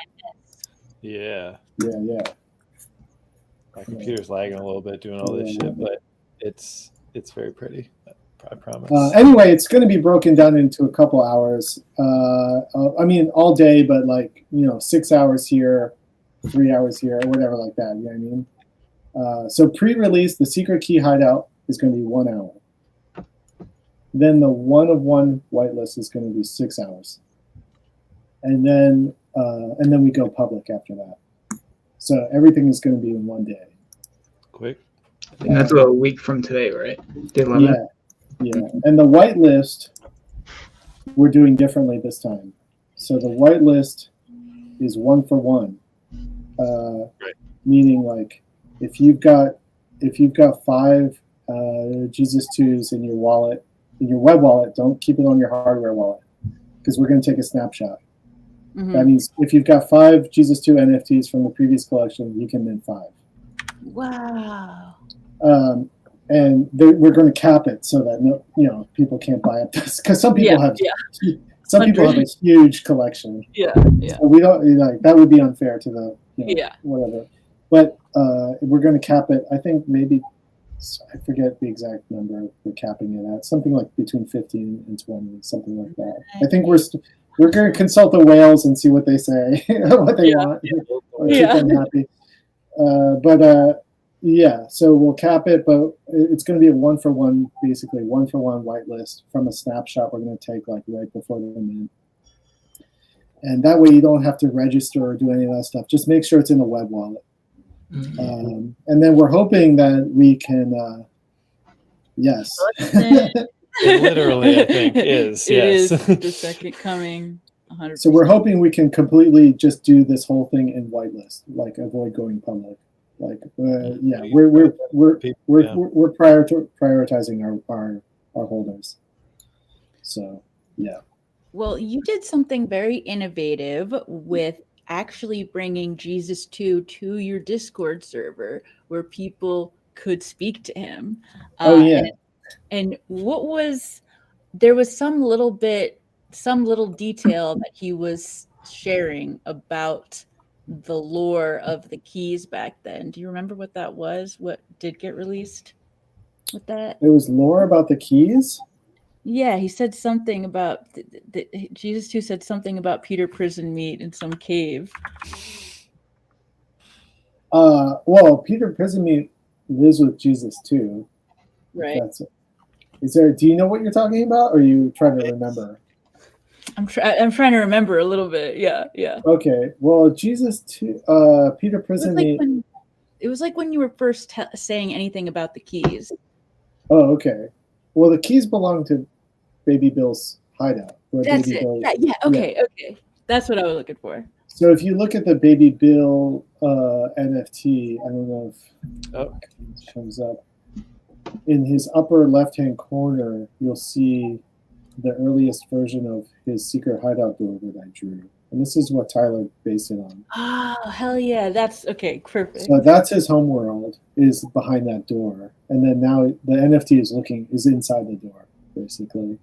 Yeah. Yeah. My computer's lagging a little bit doing all this shit, but it's very pretty. I promise. Anyway, it's going to be broken down into a couple hours. I mean, all day, but 6 hours here, 3 hours here, or whatever like that. You know what I mean? So pre-release, the secret key hideout is going to be 1 hour. Then the 1-of-1 whitelist is going to be 6 hours. And then we go public after that. So everything is going to be in one day. Quick. And that's a week from today, right? Yeah. And the whitelist, we're doing differently this time. So the whitelist is 1-for-1. Right. Meaning, like, if you've got 5 Jesus 2s in your wallet, in your web wallet, don't keep it on your hardware wallet, because we're going to take a snapshot. Mm-hmm. That means if you've got 5 Jesus 2 NFTs from the previous collection, you can mint 5. Wow. And we're going to cap it so that people can't buy it, because some people have a huge collection. Yeah. So we don't that would be unfair to the whatever. But we're going to cap it. I think maybe, I forget the exact number we're capping it at. Something like between 15 and 20, something like that. I think we're going to consult the whales and see what they say, what they want. Keep them happy. Yeah, so we'll cap it, but it's going to be a 1-for-1, basically 1-for-1 whitelist from a snapshot we're going to take like right before the mint. And that way you don't have to register or do any of that stuff. Just make sure it's in a web wallet. And then we're hoping that we can, yes. It literally, I think, is. It yes. is the second coming. 100%. So we're hoping we can completely just do this whole thing in whitelist, like avoid going public. Like, yeah, we're prioritizing our holders. So, yeah. Well, you did something very innovative with actually bringing Jesus 2 to your Discord server where people could speak to him. Oh, yeah. And what was, there was some little detail that he was sharing about the lore of the keys back then. Do you remember what that was? What did get released with that? It was lore about the keys? Yeah, he said something about Jesus 2 said something about Peter prison meat in some cave. Well, Peter prison meat lives with Jesus too. Right. That's it. Is there? Do you know what you're talking about, or are you trying to remember? I'm trying to remember a little bit. Yeah. Okay. Well, Jesus too. Peter prison meat. It was like when you were first saying anything about the keys. Oh, okay. Well, the keys belong to Baby Bill's hideout. That's Baby it. Bill, yeah. Okay. That's what I was looking for. So if you look at the Baby Bill NFT, I don't know if it comes up. In his upper left-hand corner, you'll see the earliest version of his secret hideout door that I drew. And this is what Tyler based it on. Oh, hell yeah. That's okay. Perfect. So that's his homeworld, is behind that door. And then now the NFT is inside the door, basically.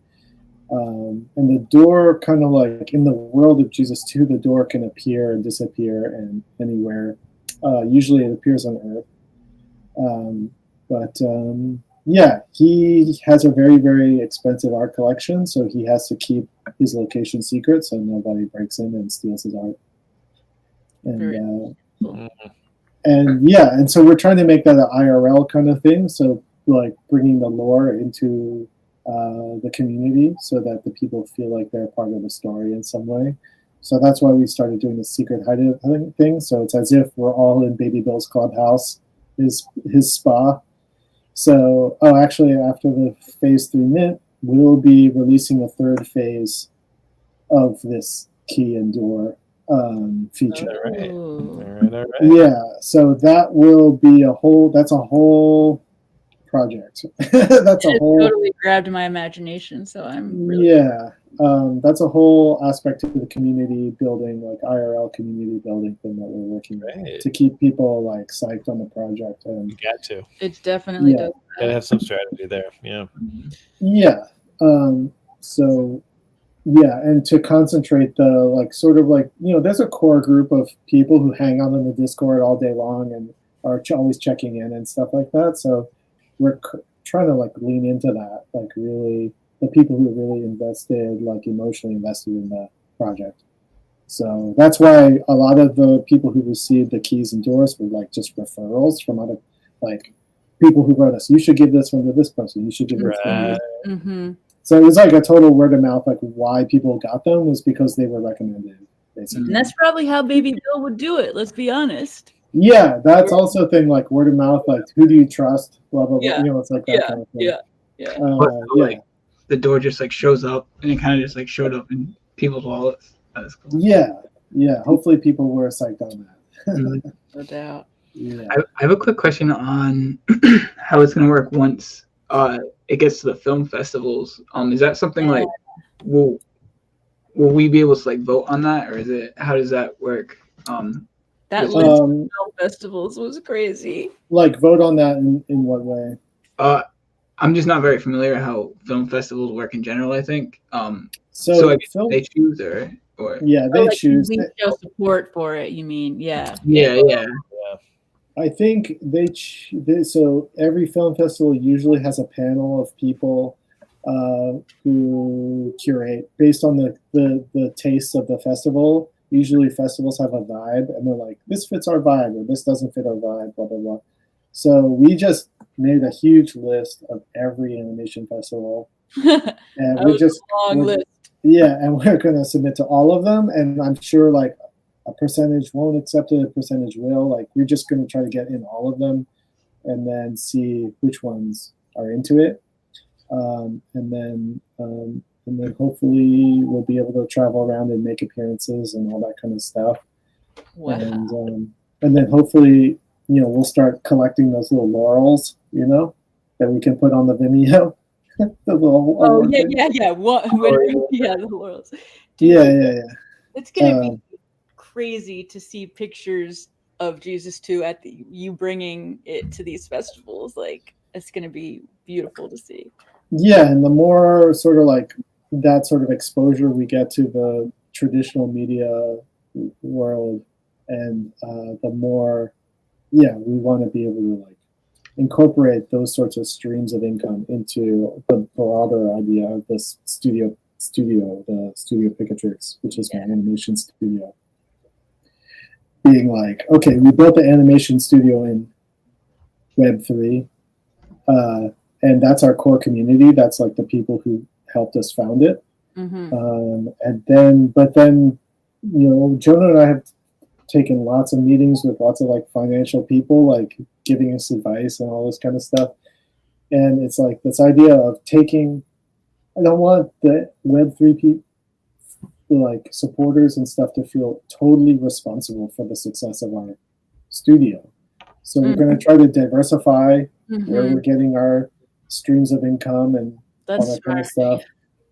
And the door kind of like in the world of Jesus 2, the door can appear and disappear and anywhere. Usually it appears on Earth. Yeah, he has a very, very expensive art collection, so he has to keep his location secret so nobody breaks in and steals his art. And so we're trying to make that an IRL kind of thing, so like bringing the lore into the community so that the people feel like they're part of the story in some way. So that's why we started doing the secret hideout thing. So it's as if we're all in Baby Bill's clubhouse, his spa. So, actually, after the phase 3 mint, we'll be releasing a third phase of this key and door feature. All right. Yeah, so that will be that's a whole project. That's a whole. Totally grabbed my imagination, so I'm really that's a whole aspect of the community building, like IRL community building thing that we're working on to keep people like psyched on the project. And you got to. It's definitely does. Gotta have some strategy there. Yeah. Yeah. And to concentrate there's a core group of people who hang out in the Discord all day long and are always checking in and stuff like that. So we're trying to like lean into that, like really the people who are really invested, like emotionally invested in the project. So that's why a lot of the people who received the keys and doors were like just referrals from other like people who wrote us. You should give this one to this person. You should give this one to this. Mm-hmm. So it was like a total word of mouth. Like why people got them was because they were recommended, basically. And that's probably how Baby Bill would do it. Let's be honest. Yeah, that's also a thing, like word of mouth. Like who do you trust? Blah blah blah. It's like that kind of thing. Like the door just like shows up, and it kind of just like showed up in people's wallets. That's cool. Yeah. Hopefully people were psyched on that. No doubt. Yeah. I have a quick question on how it's gonna work once it gets to the film festivals. Is that something like will we be able to like vote on that, or is it how does that work? That list of film festivals was crazy. Like vote on that in what way? I'm just not very familiar how film festivals work in general. I think so I guess they choose or they choose. We show support for it. You mean yeah. I think so every film festival usually has a panel of people who curate based on the tastes of the festival. Usually festivals have a vibe and they're like, this fits our vibe or this doesn't fit our vibe, blah, blah, blah. So we just made a huge list of every animation festival, and Long list. Yeah, and we're going to submit to all of them, and I'm sure like a percentage won't accept it, a percentage will. Like we're just going to try to get in all of them, and then see which ones are into it, and then hopefully we'll be able to travel around and make appearances and all that kind of stuff. Wow. And then hopefully, we'll start collecting those little laurels, that we can put on the Vimeo. The little yeah. What? Yeah, the laurels. Dude, yeah. It's gonna be crazy to see pictures of Jesus 2 at you bringing it to these festivals. Like, it's gonna be beautiful to see. Yeah, and the more sort of like that sort of exposure we get to the traditional media world, and the more, we want to be able to like incorporate those sorts of streams of income into the broader idea of this studio, the Studio Picatrix, which is my animation studio. Being like, okay, we built the animation studio in Web3, and that's our core community. That's like the people who helped us found it. But then, Jonah and I have taken lots of meetings with lots of like financial people, like giving us advice and all this kind of stuff. And it's like this idea of taking, I don't want the Web3 people, like supporters and stuff, to feel totally responsible for the success of our studio. So we're going to try to diversify where we're getting our streams of income and all that kind of stuff,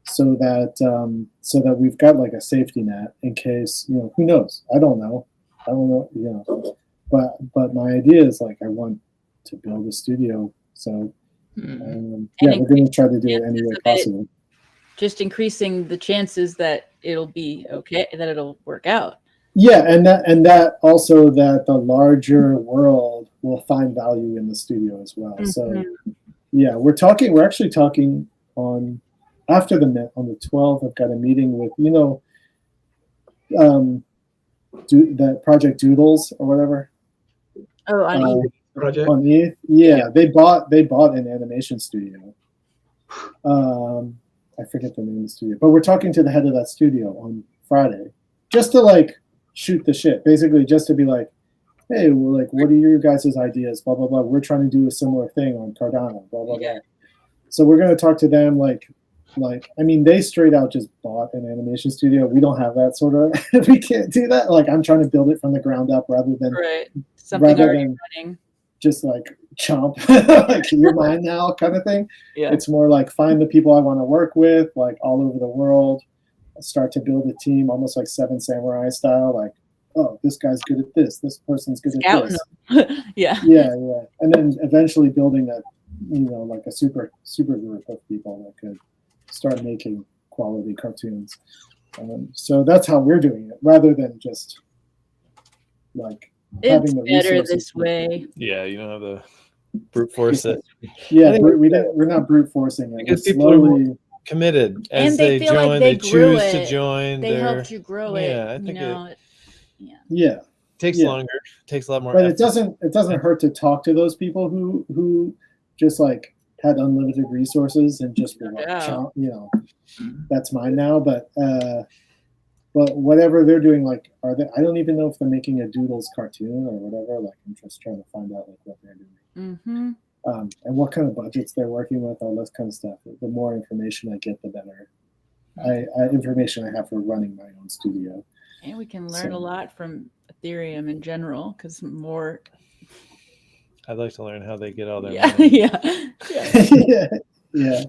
so that we've got like a safety net in case, who knows? I don't know, but my idea is like, I want to build a studio. So we're going to try to do it any way possible. Just increasing the chances that it'll be okay, that it'll work out. Yeah, and that also, that the larger world will find value in the studio as well. So we're actually talking on after the on the 12th. I've got a meeting with that Project Doodles or whatever. Oh, on ETH. Project. On ETH, yeah, they bought an animation studio. I forget the name of the studio, but we're talking to the head of that studio on Friday, just to like shoot the shit, basically, just to be like, hey, we're like, what are your guys' ideas? Blah blah blah. We're trying to do a similar thing on Cardano. Blah blah blah. So we're gonna talk to them like I mean, they straight out just bought an animation studio. We don't have that sort of. We can't do that. Like, I'm trying to build it from the ground up rather than something already running. Just like chomp, like you're mine now kind of thing. Yeah. It's more like find the people I want to work with, like all over the world, start to build a team, almost like Seven Samurai style. Like, oh, this guy's good at this. This person's good at this. Yeah. And then eventually building a, like a super group of people that could start making quality cartoons. So that's how we're doing it, rather than just like it's better this way. Yeah, you don't have to brute force it. Yeah, we're not brute forcing it. Because people are committed as and they feel join. Like they choose it. to join. They helped you grow it. Yeah, I think it takes longer. Takes a lot more. But effort. it doesn't hurt to talk to those people who just like had unlimited resources and just were like, that's mine now. But whatever they're doing, like, I don't even know if they're making a Doodles cartoon or whatever. Like, I'm just trying to find out like what they're doing, and what kind of budgets they're working with, all this kind of stuff. The more information I get, the better. Information I have for running my own studio. And we can learn a lot from Ethereum in general, because more. I'd like to learn how they get all their money. Yeah.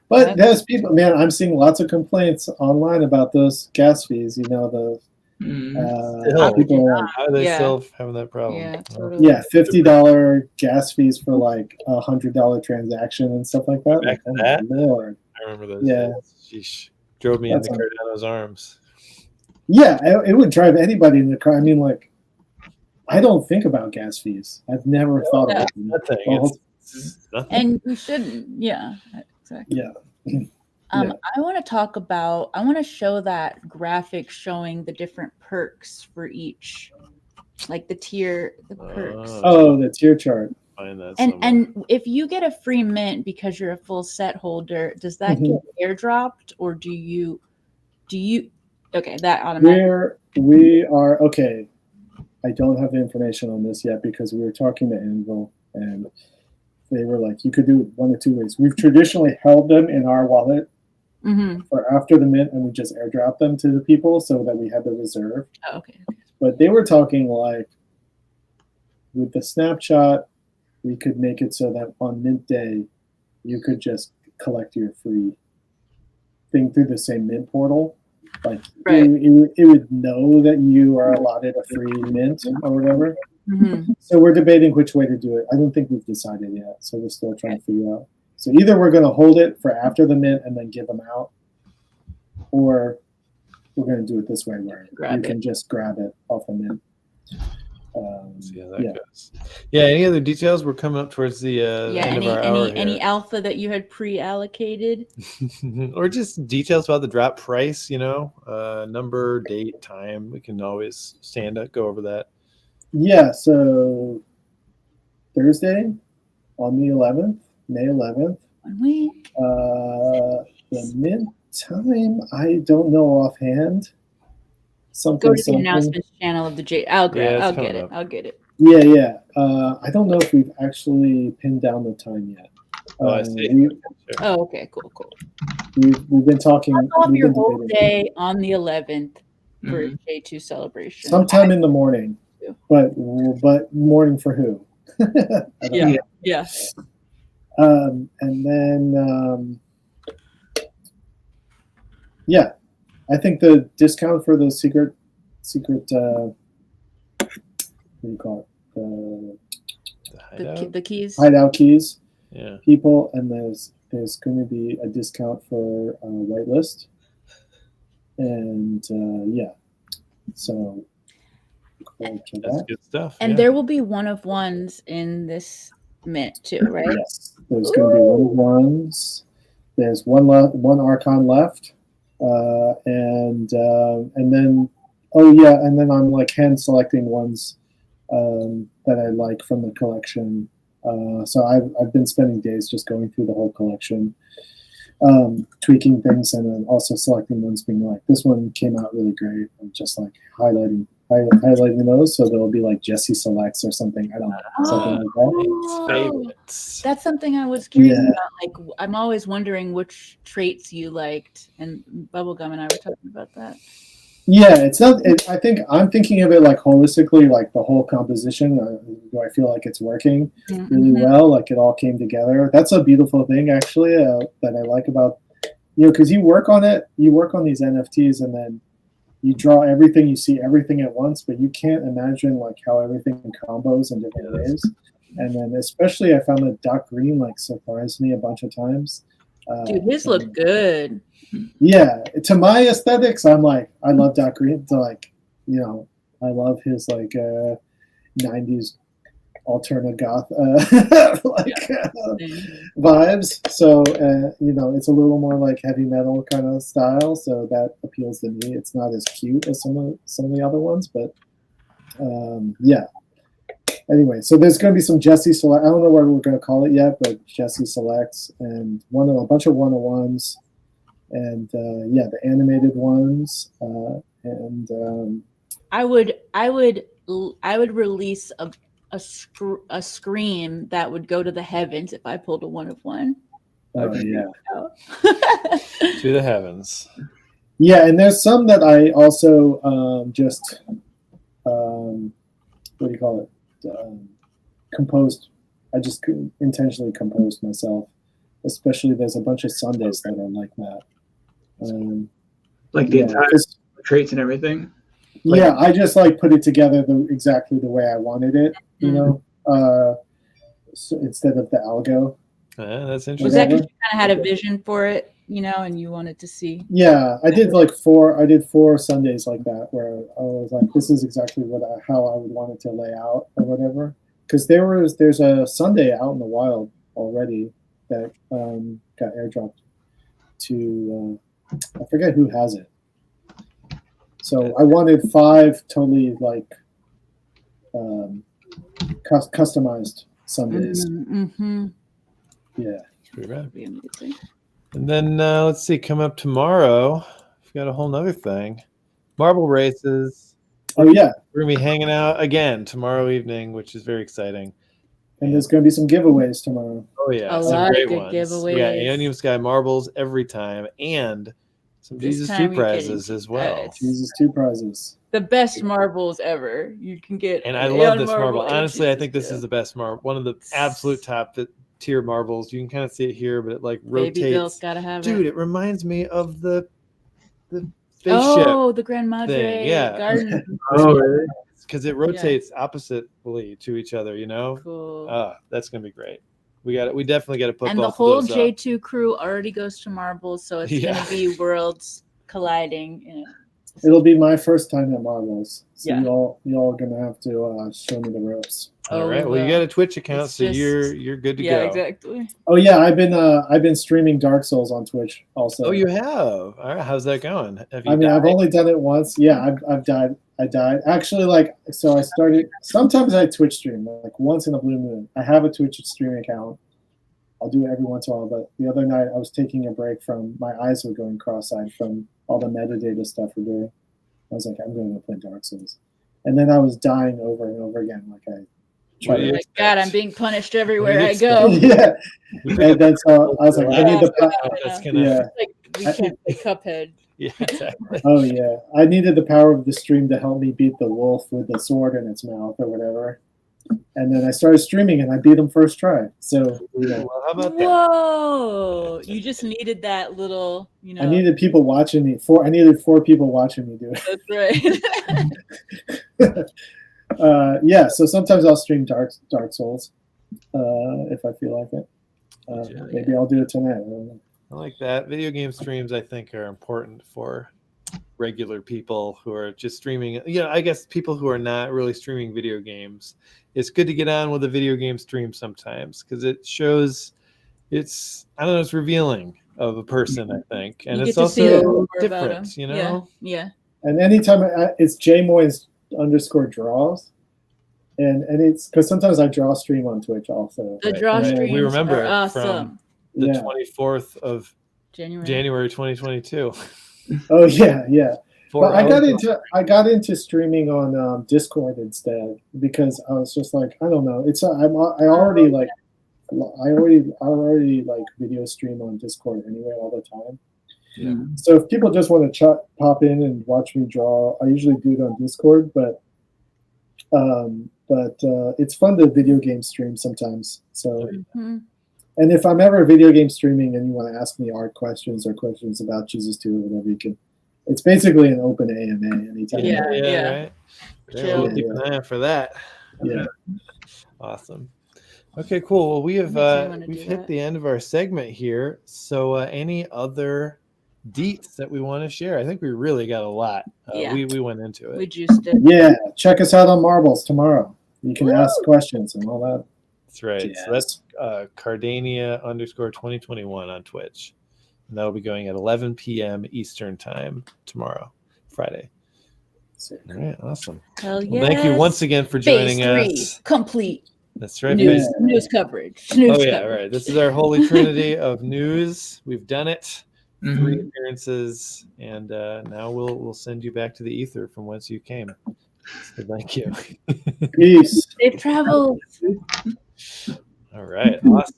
But there's people, man, I'm seeing lots of complaints online about those gas fees. People how are they still having that problem? Yeah, totally. Yeah, $50 gas fees for like $100 transaction and stuff like that. Like, oh my Lord. I remember those. Yeah. Sheesh. Drove me into Cardano's arms. Yeah, it would drive anybody in the car. I mean, like, I don't think about gas fees. I've never thought about it. And you shouldn't. Yeah, exactly. Yeah. I want to talk about, I want to show that graphic showing the different perks for each, like the perks. Oh, the tier chart. find that. And if you get a free mint because you're a full set holder, does that get airdropped, or do you okay, that automatically We are okay. I don't have information on this yet because we were talking to Anvil and they were like, you could do it one of two ways. We've traditionally held them in our wallet for after the mint, and we just airdrop them to the people so that we have the reserve. Oh, okay. But they were talking like with the snapshot, we could make it so that on mint day, you could just collect your free thing through the same mint portal. Like it would know that you are allotted a free mint or whatever. So we're debating which way to do it. I don't think we've decided yet, so we're still trying to figure out. So either we're going to hold it for after the mint and then give them out, or we're going to do it this way where you can just grab it off the mint. See how that goes. Yeah. Any other details? We're coming up towards the end of our hour any alpha that you had pre-allocated, or just details about the drop price? Number, date, time. We can always go over that. Yeah. So Thursday on the 11th, May 11th. 1 week. The mint time, I don't know offhand. Go to the announcements channel of the J. I'll get it. Yeah. I don't know if we've actually pinned down the time yet. I see. Okay, cool. We've been talking. Off your whole day on the 11th for J2 celebration. Sometime in the morning, but morning for who? Yeah. And then I think the discount for the secret what do you call it? The keys. Hideout keys. Yeah. People, and there's going to be a discount for whitelist. And so that's good stuff. And there will be one of ones in this mint too, right? Yes. There's going to be one of ones. There's one Archon left. And then I'm like hand selecting ones that I like from the collection. So I've been spending days just going through the whole collection, tweaking things, and then also selecting ones being like, this one came out really great, and just like highlighting those, so there'll be like Jesse selects or something. I don't know, something like that. Favorites. That's something I was curious about. Like, I'm always wondering which traits you liked, and Bubblegum and I were talking about that. Yeah, it's not. I think I'm thinking of it like holistically, like the whole composition. Do I feel like it's working really well? Like it all came together. That's a beautiful thing, actually, that I like about because you work on it. You work on these NFTs, and then you draw everything. You see everything at once, but you can't imagine like how everything combos in different ways. And then especially, I found that dark green like surprised me a bunch of times. Dude, his look good. Yeah, to my aesthetics, I'm like, I love dark green. So like, I love his like 90s alternate goth vibes. So it's a little more like heavy metal kind of style. So that appeals to me. It's not as cute as some of the other ones, but Anyway, so there's going to be some Jesse Select. I don't know what we're going to call it yet, but Jesse Selects and a bunch of 101s. And the animated ones, I would release a scream that would go to the heavens if I pulled a 1 of 1. To the heavens. Yeah, and there's some that I also what do you call it? Composed. I just intentionally composed myself. Especially there's a bunch of Sundays that are like that. Like the entire traits and everything. Yeah, I just like put it together exactly the way I wanted it, so instead of the algo. That's interesting. Was that because you kind of had a vision for it, and you wanted to see? Yeah, I did like four Sundays like that where I was like, this is exactly how I would want it to lay out or whatever. Because there's a Sunday out in the wild already that got airdropped to I forget who has it. So I wanted 5 totally like customized some days. Mm-hmm. Yeah. It's pretty rad. That'd be amazing. And then let's see, coming up tomorrow, we've got a whole nother thing. Marble races. Oh yeah, We're gonna be hanging out again tomorrow evening, which is very exciting. and there's going to be some giveaways tomorrow. Oh yeah, A some lot of great good ones. We got giveaways. Annium Sky marbles every time, and some This Jesus time 2 you're prizes getting as well. it's Jesus, 2 prizes. the best marbles ever. You can get. And an I love Aeon this marble. and Honestly, I Jesus think this 2. is the best marble. One of the absolute top tier marbles. You can kind of see it here, but it like Baby Bill's rotates. gotta have Dude, it. it reminds me of the spaceship Oh, the Grand Madre thing. Yeah. Garden. Oh, really? because it rotates oppositely to each other. You know, Cool. that's gonna be great. We definitely got to put And the both whole of those up. J2 crew already goes to marbles, so it's Yeah. gonna be worlds colliding. You know. It'll be my first time at marbles, so Yeah. y'all gonna have to show me the ropes. All right. Well, you got a Twitch account, It's so just- you're good to Yeah, go. exactly. Oh yeah, I've been streaming Dark Souls on Twitch also. Oh, you have. All right. How's that going? Have you I mean, I've died? only done it once. Yeah, I've died. I died. Actually, so I started. Sometimes I Twitch stream, like once in a blue moon. I have a Twitch streaming account. I'll do it every once in a while. But the other night, I was taking a break from my eyes were going cross-eyed from all the metadata stuff we're doing. I was like, I'm going to play Dark Souls, and then I was dying over and over again. Like I What do you Like, expect? God, I'm being punished everywhere What do I you go. yeah, You pick and up then so I was like, I need the. That's gonna, Yeah. Like we can't play Cuphead. yeah, exactly. Oh yeah, I needed the power of the stream to help me beat the wolf with the sword in its mouth or whatever. And then I started streaming and I beat him first try. So Well, how about that? Whoa! You just needed that little, you know. I needed people watching me. I needed 4 people watching me do it. That's right. Yeah, so sometimes I'll stream Dark Souls if I feel like it. Maybe I'll do it tonight. I don't know. I like that. Video game streams, I think, are important for regular people who are just streaming. I guess people who are not really streaming video games. It's good to get on with a video game stream sometimes because it shows it's revealing of a person, I think. And You it's get to see a little also more about different, him. you know? Yeah. And anytime it's jmoyes_draws. And it's because sometimes I draw stream on Twitch also. The draw right. streams We remember are it awesome. the Yeah. 24th of January 2022. Oh yeah. But I got hours. into streaming on Discord instead because I was just like, I don't know. I already like video stream on Discord anyway all the time. Yeah. So if people just want to pop in and watch me draw, I usually do it on Discord. But it's fun to video game stream sometimes. So. Mhm. And if I'm ever video game streaming and you want to ask me art questions or questions about Jesus 2 or whatever, you can. It's basically an open AMA anytime. Yeah. Right. Yeah, Chill. we'll keep an eye out for that. Yeah. Awesome. Okay, cool. Well, we have Makes me wanna we've do hit that. the end of our segment here. So, any other deets that we want to share? I think we really got a lot. Yeah. We went into it. We juiced it. Yeah. Check us out on Marbles tomorrow. You can ask questions and all that. That's right. Yes. So that's Cardania_2021 on Twitch. And that'll be going at 11 p.m. Eastern time tomorrow, Friday. Sick. All right, awesome. Hell Well, thank you once again for joining Phase 3 us. complete. That's right. News, Phase- news coverage. Oh yeah, right. This is our holy trinity of news. We've done it. 3 Mhm. appearances, and now we'll send you back to the ether from whence you came. So thank you. Peace. They've traveled. All right, awesome.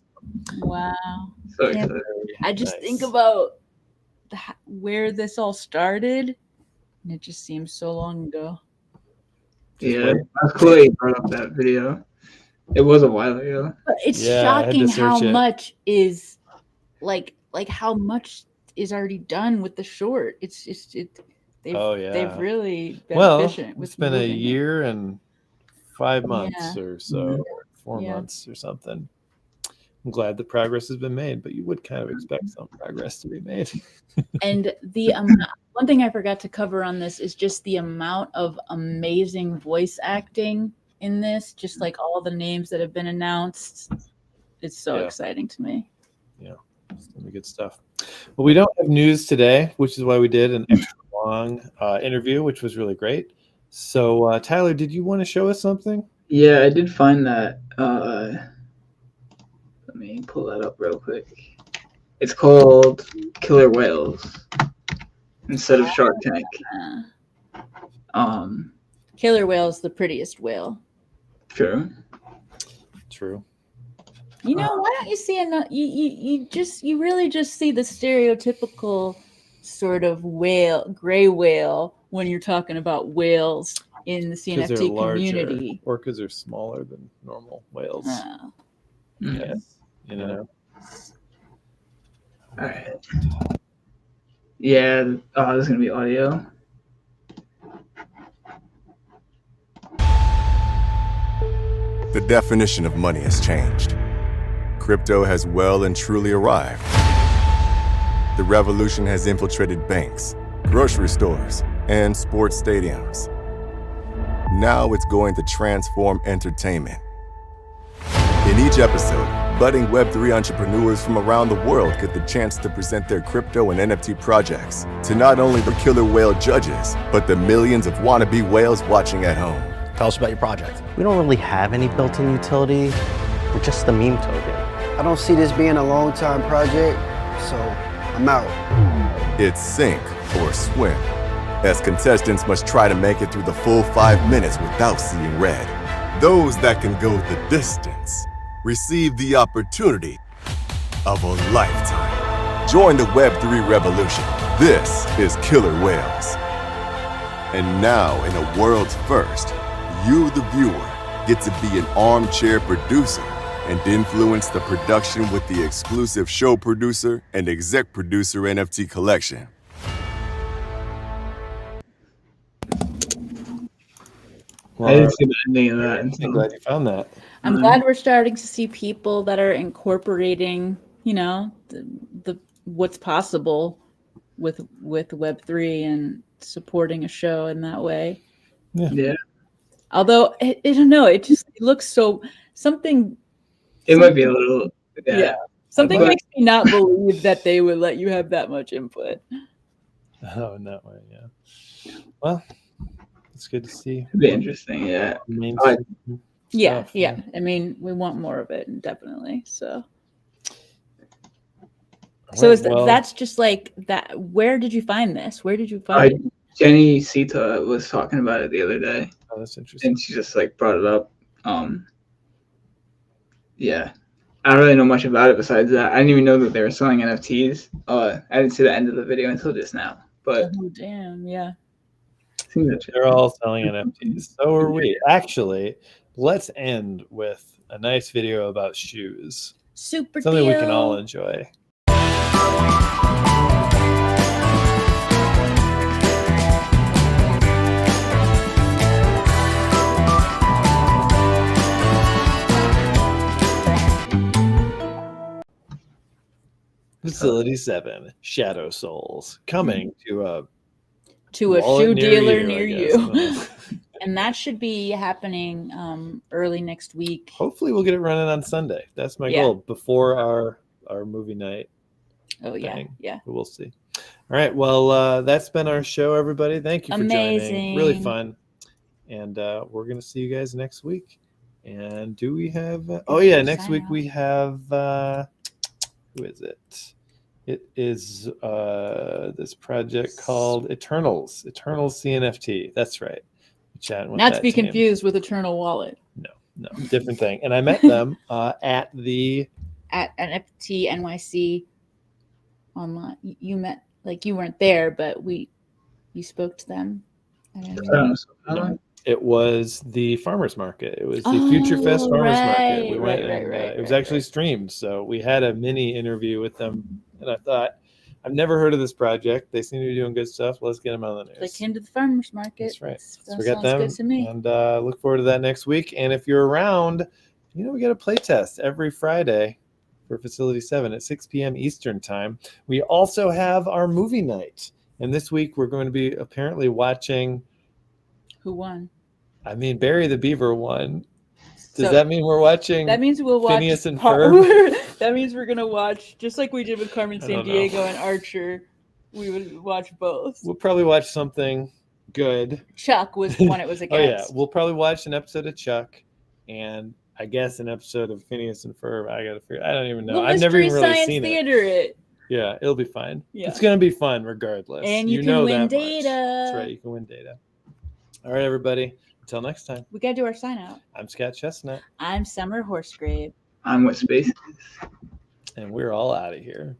Wow. So Yeah. excited. I just Nice. think about where this all started, and it just seems so long ago. Yeah, that's cool that you brought up that video. It was a while ago. But it's Yeah, I had to shocking how search it. much is like how much is already done with the short. It's just they've Oh, yeah. they've really been Well, efficient with it's been a moving it. year and 5 months Yeah. or so, or 4 Yeah. months or something. I'm glad the progress has been made, but you would kind of expect some progress to be made. And the one thing I forgot to cover on this is just the amount of amazing voice acting in this, just like all the names that have been announced. It's so Yeah. exciting to me. It's gonna be good stuff. Well, we don't have news today, which is why we did an extra long interview, which was really great. So, Tyler, did you want to show us something? Yeah, I did find that me pull that up real quick. It's called Killer Whales instead of Shark Tank. Killer whale's the prettiest whale. True. You know, why don't you see you really just see the stereotypical sort of gray whale when you're talking about whales in the CNFT community. Or because they're smaller than normal whales. Yes, you know. All right. Yeah. Oh, there's gonna be audio. The definition of money has changed. Crypto has well and truly arrived. The revolution has infiltrated banks, grocery stores, and sports stadiums. Now it's going to transform entertainment. In each episode, budding Web3 entrepreneurs from around the world get the chance to present their crypto and NFT projects to not only the killer whale judges, but the millions of wannabe whales watching at home. Tell us about your project. We don't really have any built-in utility. We're just the meme token. I don't see this being a long-time project, so I'm out. It's sink or swim, as contestants must try to make it through the full 5 minutes without seeing red. Those that can go the distance receive the opportunity of a lifetime. Join the Web3 revolution. This is Killer Whales. And now, in a world's first, you, the viewer, get to be an armchair producer and influence the production with the exclusive show producer and exec producer NFT collection. I didn't see the ending of that. I'm glad you found that. I'm glad we're starting to see people that are incorporating, you know, the what's possible with Web3 and supporting a show in that way. Yeah. Although I don't know, it looks so something. It might be a little. Yeah. Something makes me not believe that they would let you have that much input. Oh, in that way, yeah. Well, it's good to see. It'd be interesting, yeah. Yeah. I mean, we want more of it, definitely. So that's just like that. Where did you find this? Where did you find it? Jenny Sita was talking about it the other day. Oh, that's interesting. And she just like brought it up. Yeah. I don't really know much about it besides that. I didn't even know that they were selling NFTs. I didn't see the end of the video until just now. But oh, damn, yeah. They're all selling NFTs. So are we. Actually, let's end with a nice video about shoes. Something we can all enjoy. Facility 7, Shadow Souls, coming to a shoe dealer near you. Uh-huh. And that should be happening early next week. Hopefully we'll get it running on Sunday. That's my goal before our movie night. Oh, yeah. But we'll see. All right. Well, that's been our show, everybody. Thank you for joining. Really fun. And we're going to see you guys next week. And do we have... next week we have... who is it? It is this project called Eternals CNFT. That's right. Not to be confused with Eternal Wallet. No, different thing. And I met them at NFT NFT NYC online. You met, like, you weren't there, but you spoke to them. It was the farmers market. It was the Future Fest farmers market. We went it was actually streamed. So we had a mini interview with them. And I thought, I've never heard of this project. They seem to be doing good stuff. Let's get them on the news. They came to the farmers market. That's right. So we got them. Good to me. And look forward to that next week. And if you're around, we got a play test every Friday for Facility 7 at 6 p.m. Eastern time. We also have our movie night. And this week we're going to be apparently watching. Who won? I mean, Barry the Beaver won. Does that mean we're watching? That means we'll watch Phineas and Ferb? That means we're gonna watch, just like we did with Carmen Sandiego and Archer. We would watch both. We'll probably watch something good. Chuck was the one it was against. We'll probably watch an episode of Chuck, and I guess, an episode of Phineas and Ferb. I gotta figure. I don't even know. We'll I've never Mystery even really Science seen it. Theater it. Yeah, it'll be fine. Yeah. It's gonna be fun regardless. And you can know win that data. Much. That's right. You can win data. All right, everybody. Until next time. We gotta do our sign out. I'm Scott Chestnut, I'm Summer Horsegrave. On what space? and we're all out of here.